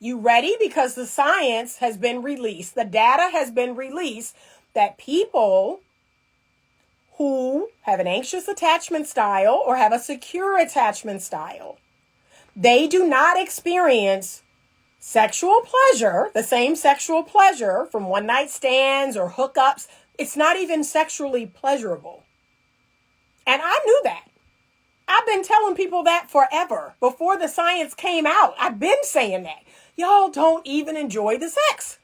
You ready? Because the science has been released. The data has been released that people who have an anxious attachment style or have a secure attachment style, they do not experience sexual pleasure, the same sexual pleasure from one night stands or hookups. It's not even sexually pleasurable. And I knew that. I've been telling people that forever. Before the science came out, I've been saying that. Y'all don't even enjoy the sex.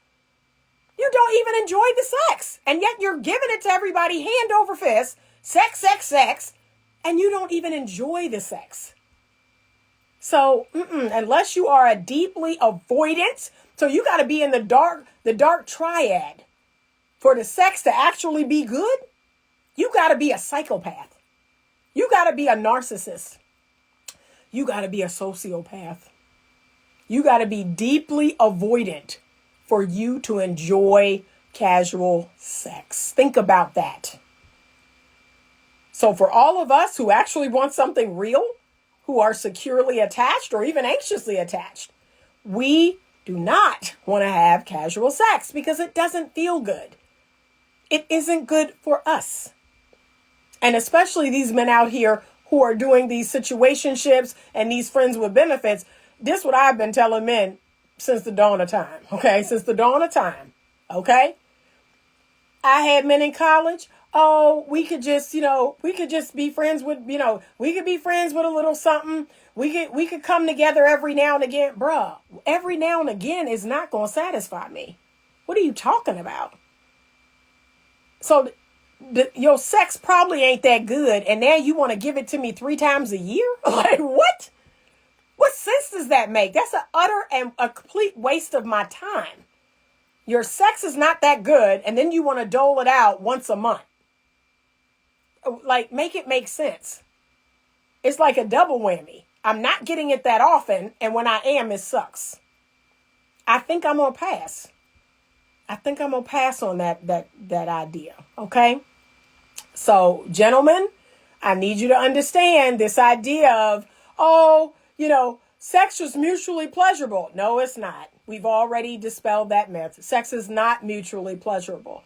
You don't even enjoy the sex. And yet you're giving it to everybody hand over fist. Sex. And you don't even enjoy the sex. So unless you are a deeply avoidant, so you got to be in the dark triad for the sex to actually be good. You got to be a psychopath. You got to be a narcissist. You got to be a sociopath. You got to be deeply avoidant for you to enjoy casual sex. Think about that. So for all of us who actually want something real, who are securely attached or even anxiously attached, we do not want to have casual sex because it doesn't feel good. It isn't good for us. And especially these men out here who are doing these situationships and these friends with benefits. This is what I've been telling men since the dawn of time. Okay. Since the dawn of time. Okay. I had men in college. Oh, we could just be friends with, we could be friends with a little something. We could come together every now and again. Bruh, every now and again is not going to satisfy me. What are you talking about? So your sex probably ain't that good. And now you want to give it to me 3 times a year? Like what? What sense does that make? That's an utter and a complete waste of my time. Your sex is not that good. And then you want to dole it out once a month. Like, make it make sense. It's like a double whammy. I'm not getting it that often. And when I am, it sucks. I think I'm going to pass. I think I'm going to pass on that idea. Okay. So gentlemen, I need you to understand this idea of, sex is mutually pleasurable. No, it's not. We've already dispelled that myth. Sex is not mutually pleasurable.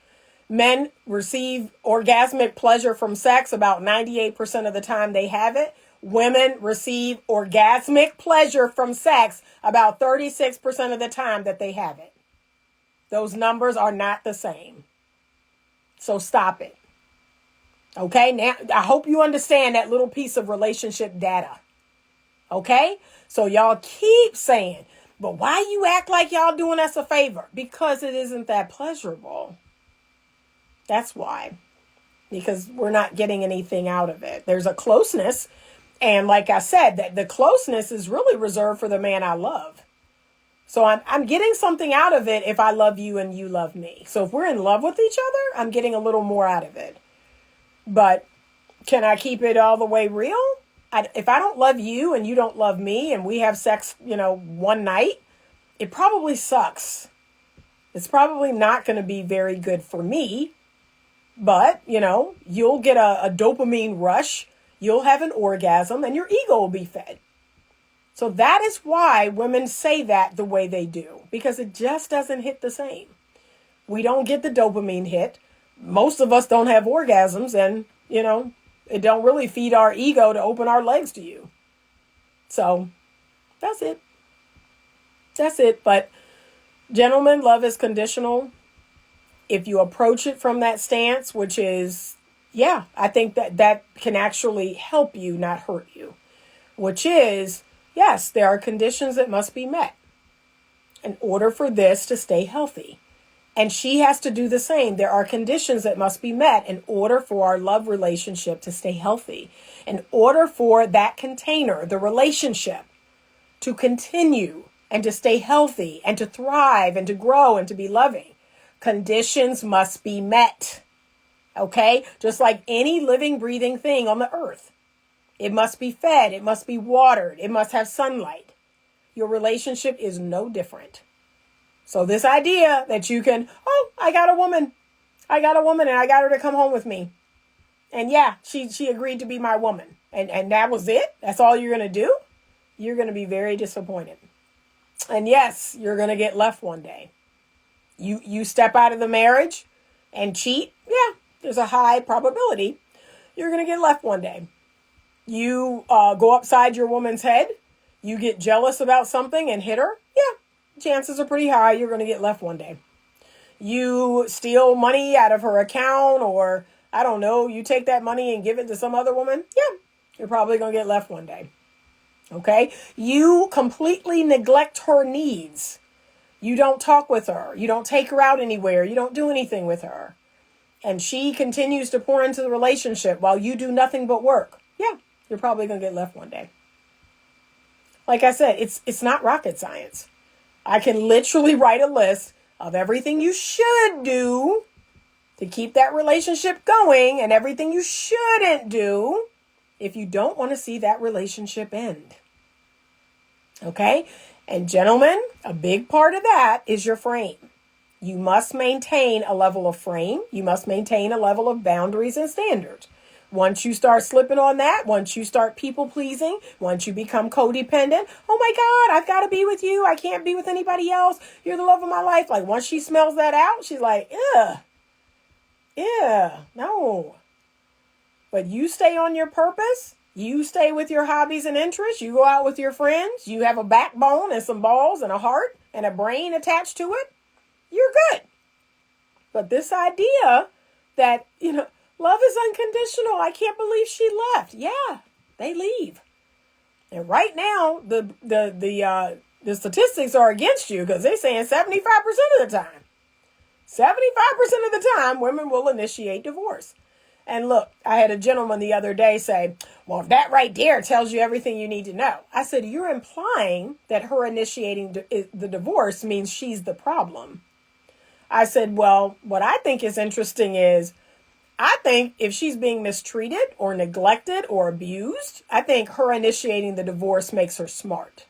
Men receive orgasmic pleasure from sex about 98% of the time they have it. Women receive orgasmic pleasure from sex about 36% of the time that they have it. Those numbers are not the same. So stop it. Okay, now I hope you understand that little piece of relationship data. Okay, so y'all keep saying, but why you act like y'all doing us a favor? Because it isn't that pleasurable. That's why. Because we're not getting anything out of it. There's a closeness. And like I said, that the closeness is really reserved for the man I love. So I'm getting something out of it if I love you and you love me. So if we're in love with each other, I'm getting a little more out of it. But can I keep it all the way real? If I don't love you and you don't love me and we have sex, one night, it probably sucks. It's probably not going to be very good for me. But, you'll get a dopamine rush. You'll have an orgasm and your ego will be fed. So that is why women say that the way they do, because it just doesn't hit the same. We don't get the dopamine hit. Most of us don't have orgasms, and, it don't really feed our ego to open our legs to you. So that's it. That's it. But gentlemen, love is conditional. If you approach it from that stance, which is, I think that can actually help you, not hurt you, which is, yes, there are conditions that must be met in order for this to stay healthy. And she has to do the same. There are conditions that must be met in order for our love relationship to stay healthy, in order for that container, the relationship, to continue and to stay healthy and to thrive and to grow and to be loving. Conditions must be met. Okay? Just like any living, breathing thing on the earth. It must be fed. It must be watered. It must have sunlight. Your relationship is no different. So this idea that you can, I got a woman and I got her to come home with me. And she agreed to be my woman. And that was it. That's all you're going to do. You're going to be very disappointed. And yes, you're going to get left one day. You step out of the marriage and cheat. Yeah, there's a high probability you're going to get left one day. You go upside your woman's head. You get jealous about something and hit her. Yeah, chances are pretty high you're going to get left one day. You steal money out of her account, or I don't know, you take that money and give it to some other woman. Yeah, you're probably going to get left one day. Okay? You completely neglect her needs. You don't talk with her. You don't take her out anywhere. You don't do anything with her. And she continues to pour into the relationship while you do nothing but work. Yeah, you're probably going to get left one day. Like I said, it's not rocket science. I can literally write a list of everything you should do to keep that relationship going and everything you shouldn't do if you don't want to see that relationship end. Okay? And gentlemen, a big part of that is your frame. You must maintain a level of frame. You must maintain a level of boundaries and standards. Once you start slipping on that, once you start people pleasing, once you become codependent, oh my God, I've got to be with you. I can't be with anybody else. You're the love of my life. Like once she smells that out, she's like, no. But you stay on your purpose. You stay with your hobbies and interests. You go out with your friends. You have a backbone and some balls and a heart and a brain attached to it. You're good. But this idea that, love is unconditional. I can't believe she left. Yeah, they leave. And right now, the statistics are against you because they're saying 75% of the time. 75% of the time, women will initiate divorce. And look, I had a gentleman the other day say, well, that right there tells you everything you need to know. I said, you're implying that her initiating the divorce means she's the problem. I said, well, what I think is interesting is, I think if she's being mistreated or neglected or abused, I think her initiating the divorce makes her smart.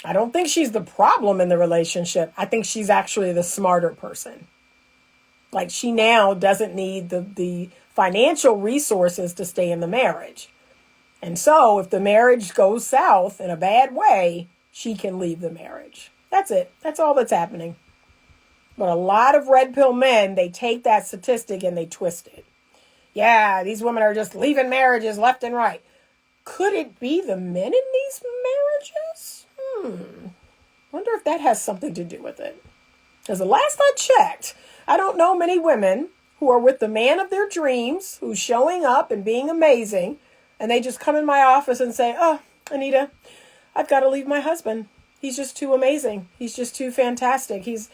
I don't think she's the problem in the relationship. I think she's actually the smarter person. Like she now doesn't need the financial resources to stay in the marriage. And so if the marriage goes south in a bad way, she can leave the marriage. That's it. That's all that's happening. But a lot of red pill men, they take that statistic and they twist it. Yeah, these women are just leaving marriages left and right. Could it be the men in these marriages? Wonder if that has something to do with it. Because the last I checked, I don't know many women who are with the man of their dreams, who's showing up and being amazing, and they just come in my office and say, oh, Anita, I've got to leave my husband. He's just too amazing. He's just too fantastic. His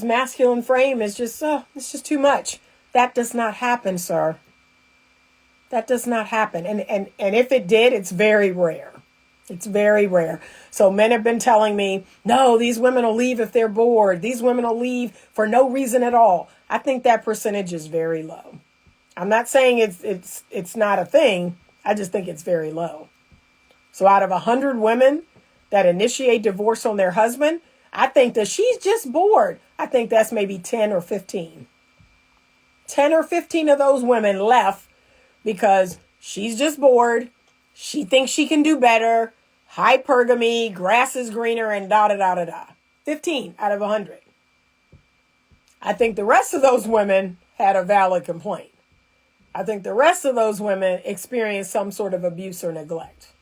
masculine frame is just, it's just too much. That does not happen, sir. That does not happen. And if it did, it's very rare. It's very rare. So men have been telling me, no, these women will leave if they're bored. These women will leave for no reason at all. I think that percentage is very low. I'm not saying it's not a thing. I just think it's very low. So out of 100 women that initiate divorce on their husband, I think that she's just bored. I think that's maybe 10 or 15. 10 or 15 of those women left because she's just bored. She thinks she can do better. Hypergamy, grass is greener, and da da da da da. 15 out of 100. I think the rest of those women had a valid complaint. I think the rest of those women experienced some sort of abuse or neglect.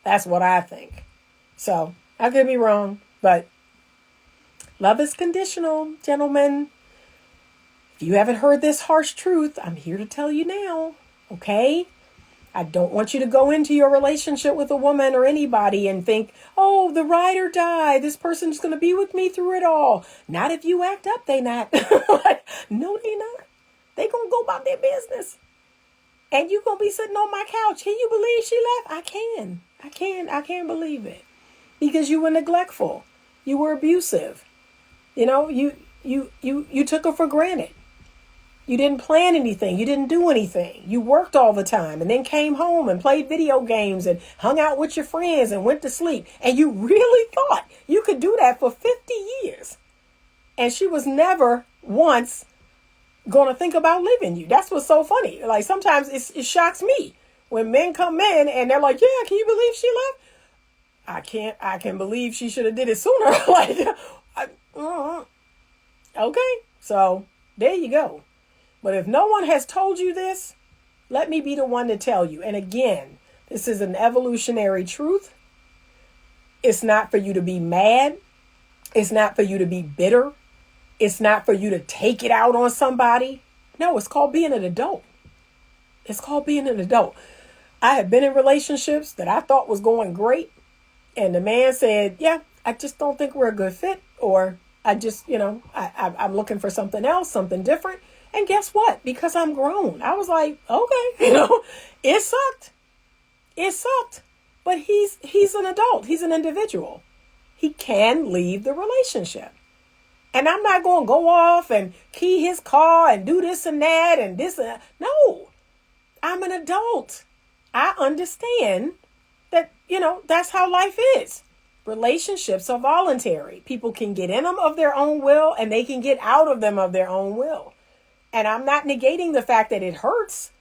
That's what I think. So I could be wrong, but love is conditional, gentlemen. If you haven't heard this harsh truth, I'm here to tell you now, okay? I don't want you to go into your relationship with a woman or anybody and think, oh, the ride or die, this person's going to be with me through it all. Not if you act up, they not. Like, no, they not. They going to go about their business. And you going to be sitting on my couch. Can you believe she left? I can't believe it. Because you were neglectful. You were abusive. You know, you took her for granted. You didn't plan anything. You didn't do anything. You worked all the time and then came home and played video games and hung out with your friends and went to sleep. And you really thought you could do that for 50 years. And she was never once going to think about leaving you. That's what's so funny. Like sometimes it shocks me when men come in and they're like, yeah, can you believe she left? I can believe she should have did it sooner. Okay. So there you go. But if no one has told you this, let me be the one to tell you. And again, this is an evolutionary truth. It's not for you to be mad. It's not for you to be bitter. It's not for you to take it out on somebody. No, it's called being an adult. It's called being an adult. I have been in relationships that I thought was going great. And the man said, yeah, I just don't think we're a good fit. Or I just, I'm looking for something else, something different. And guess what? Because I'm grown, I was like, okay, it sucked. It sucked. But he's an adult. He's an individual. He can leave the relationship. And I'm not going to go off and key his car and do this and that and this and that. No, I'm an adult. I understand that, that's how life is. Relationships are voluntary. People can get in them of their own will and they can get out of them of their own will. And I'm not negating the fact that it hurts.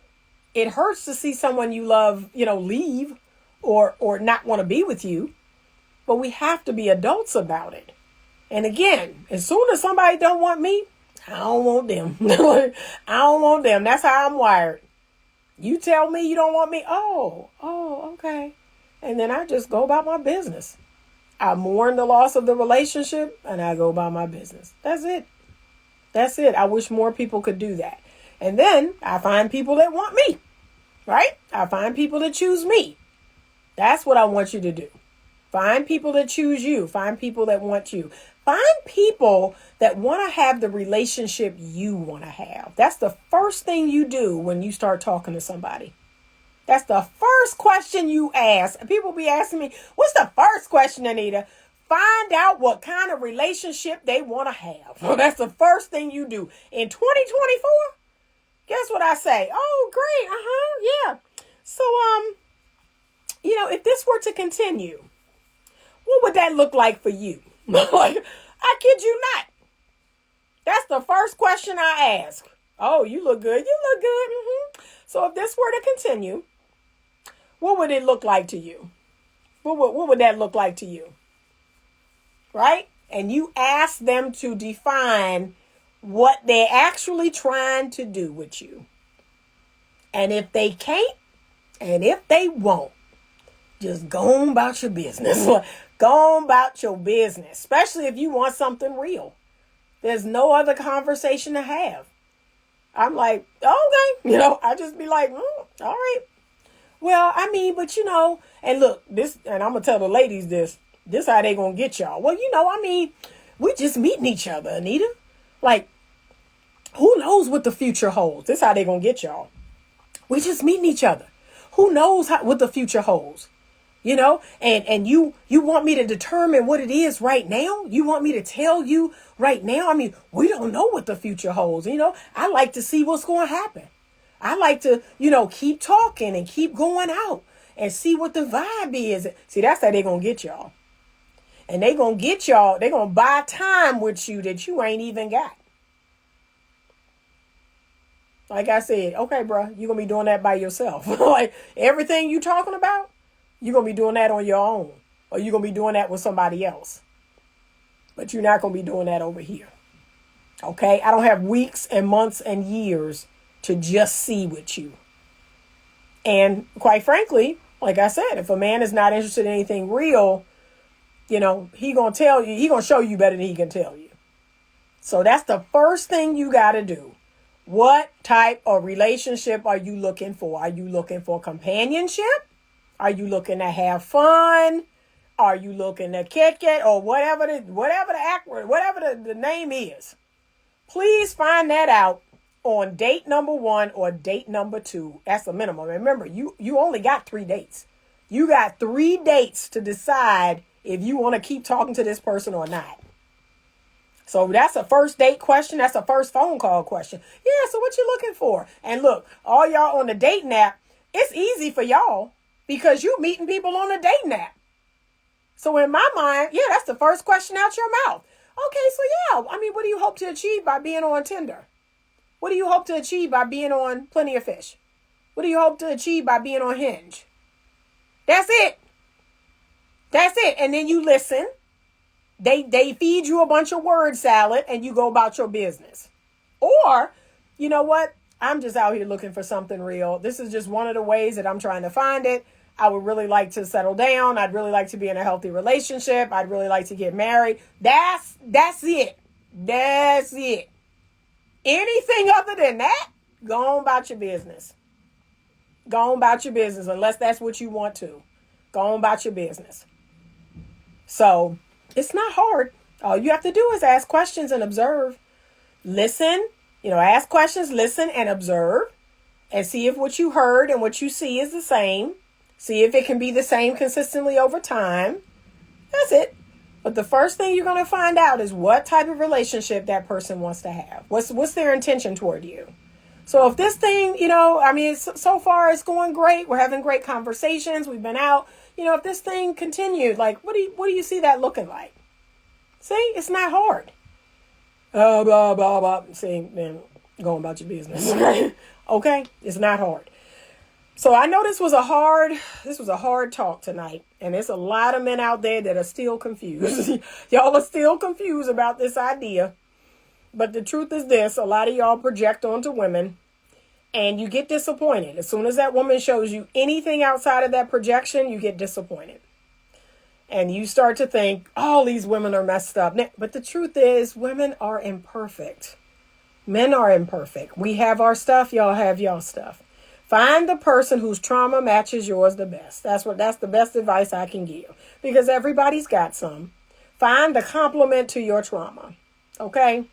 It hurts to see someone you love, leave or not want to be with you. But we have to be adults about it. And again, as soon as somebody don't want me, I don't want them. I don't want them. That's how I'm wired. You tell me you don't want me. Oh, okay. And then I just go about my business. I mourn the loss of the relationship and I go about my business. That's it. That's it. I wish more people could do that. And then I find people that want me, right? I find people that choose me. That's what I want you to do. Find people that choose you. Find people that want you. Find people that want to have the relationship you want to have. That's the first thing you do when you start talking to somebody. That's the first question you ask. People be asking me, what's the first question, Anita? Find out what kind of relationship they want to have. Well, that's the first thing you do. In 2024, guess what I say? Oh, great. Yeah. So, if this were to continue, what would that look like for you? Like, I kid you not. That's the first question I ask. Oh, you look good. You look good. So if this were to continue, what would it look like to you? What would that look like to you? Right? And you ask them to define what they're actually trying to do with you. And if they can't, and if they won't, just go on about your business. Go on about your business, especially if you want something real. There's no other conversation to have. I'm like, okay. I just be like, all right. Well, but and look, and I'm going to tell the ladies this how they going to get y'all. Well, we just meeting each other, Anita. Like, who knows what the future holds? This how they going to get y'all. We just meeting each other. Who knows what the future holds? and you want me to determine what it is right now? You want me to tell you right now? I mean, we don't know what the future holds. I like to see what's going to happen. I like to, keep talking and keep going out and see what the vibe is. See, that's how they're going to get y'all. And they're going to get y'all. They're going to buy time with you that you ain't even got. Like I said, okay, bro, you're going to be doing that by yourself. Like everything you talking about, you're going to be doing that on your own. Or you're going to be doing that with somebody else. But you're not going to be doing that over here. Okay? I don't have weeks and months and years to just see with you. And quite frankly, like I said, if a man is not interested in anything real, he going to tell you, he going to show you better than he can tell you. So that's the first thing you got to do. What type of relationship are you looking for? Are you looking for companionship? Are you looking to have fun? Are you looking to kick it or whatever the name is? Please find that out on date number 1 or date number 2. That's the minimum. Remember, you only got 3 dates. You got 3 dates to decide if you want to keep talking to this person or not. So that's a first date question. That's a first phone call question. Yeah, so what you looking for? And look, all y'all on the dating app, it's easy for y'all because you meeting people on the dating app. So in my mind, yeah, that's the first question out your mouth. Okay, so yeah, I mean, what do you hope to achieve by being on Tinder? What do you hope to achieve by being on Plenty of Fish? What do you hope to achieve by being on Hinge? That's it. That's it. And then you listen. They feed you a bunch of word salad and you go about your business. Or, you know what? I'm just out here looking for something real. This is just one of the ways that I'm trying to find it. I would really like to settle down. I'd really like to be in a healthy relationship. I'd really like to get married. That's it. That's it. Anything other than that, go on about your business. Go on about your business unless that's what you want to. Go on about your business. So it's not hard. All you have to do is ask questions and observe. Listen, ask questions, listen and observe and see if what you heard and what you see is the same. See if it can be the same consistently over time. That's it. But the first thing you're going to find out is what type of relationship that person wants to have. What's their intention toward you? So if this thing, so far it's going great. We're having great conversations. We've been out. If this thing continued, like, what do you see that looking like? See, it's not hard. Blah, blah, blah. See, man, going about your business. Okay? It's not hard. So I know this was a hard talk tonight. And there's a lot of men out there that are still confused. Y'all are still confused about this idea. But the truth is this, a lot of y'all project onto women and you get disappointed. As soon as that woman shows you anything outside of that projection, you get disappointed. And you start to think, oh, these women are messed up. But the truth is, women are imperfect. Men are imperfect. We have our stuff. Y'all have y'all stuff. Find the person whose trauma matches yours the best. That's the best advice I can give. Because everybody's got some. Find the complement to your trauma. Okay?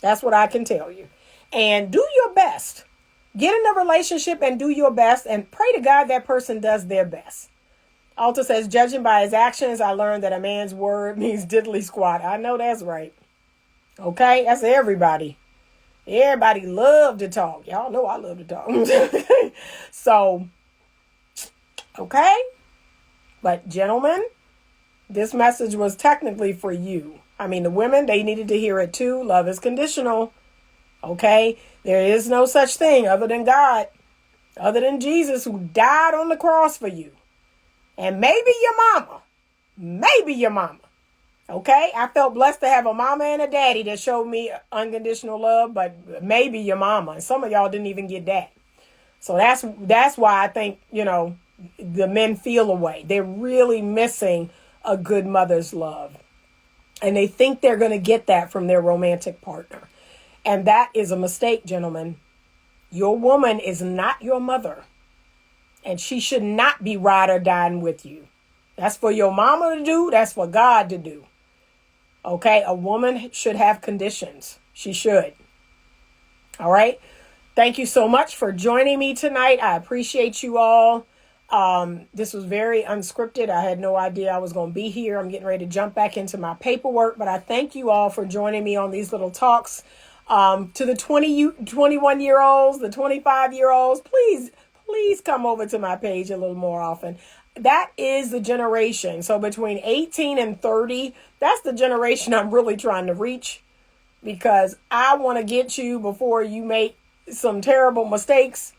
That's what I can tell you. And do your best. Get in a relationship and do your best and pray to God that person does their best. Alta says, judging by his actions, I learned that a man's word means diddly squat. I know that's right. Okay? That's everybody. Everybody love to talk. Y'all know I love to talk. So, okay? But gentlemen, this message was technically for you. I mean, the women, they needed to hear it too. Love is conditional. Okay? There is no such thing other than God, other than Jesus who died on the cross for you. And maybe your mama. Okay? I felt blessed to have a mama and a daddy that showed me unconditional love, but maybe your mama. And some of y'all didn't even get that. So that's why I think, the men feel away. They're really missing a good mother's love. And they think they're going to get that from their romantic partner. And that is a mistake, gentlemen. Your woman is not your mother. And she should not be ride or dying with you. That's for your mama to do. That's for God to do. Okay? A woman should have conditions. She should. All right? Thank you so much for joining me tonight. I appreciate you all. This was very unscripted. I had no idea I was going to be here. I'm getting ready to jump back into my paperwork, but I thank you all for joining me on these little talks. To the 21-year-olds, the 25-year-olds, please come over to my page a little more often. That is the generation. So between 18 and 30, that's the generation I'm really trying to reach, because I want to get you before you make some terrible mistakes.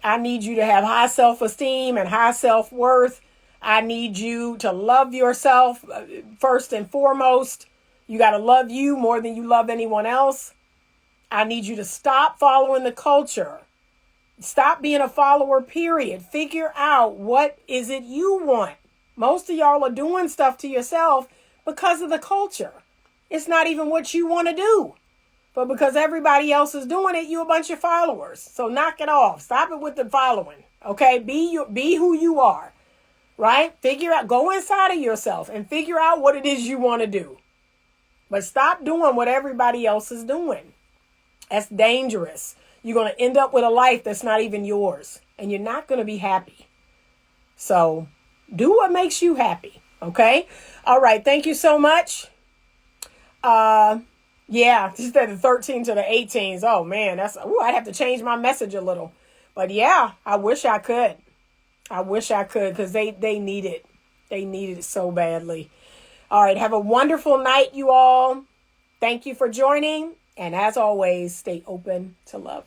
I need you to have high self-esteem and high self-worth. I need you to love yourself first and foremost. You got to love you more than you love anyone else. I need you to stop following the culture. Stop being a follower, period. Figure out what is it you want. Most of y'all are doing stuff to yourself because of the culture. It's not even what you want to do. But because everybody else is doing it, you a bunch of followers. So knock it off. Stop it with the following. Okay? Be who you are. Right? Figure out, go inside of yourself and figure out what it is you want to do. But stop doing what everybody else is doing. That's dangerous. You're going to end up with a life that's not even yours. And you're not going to be happy. So do what makes you happy. Okay? All right. Thank you so much. Yeah, just the 13 to the 18s. Oh, man, I'd have to change my message a little. But yeah, I wish I could. Because they need it. They need it so badly. All right, have a wonderful night, you all. Thank you for joining. And as always, stay open to love.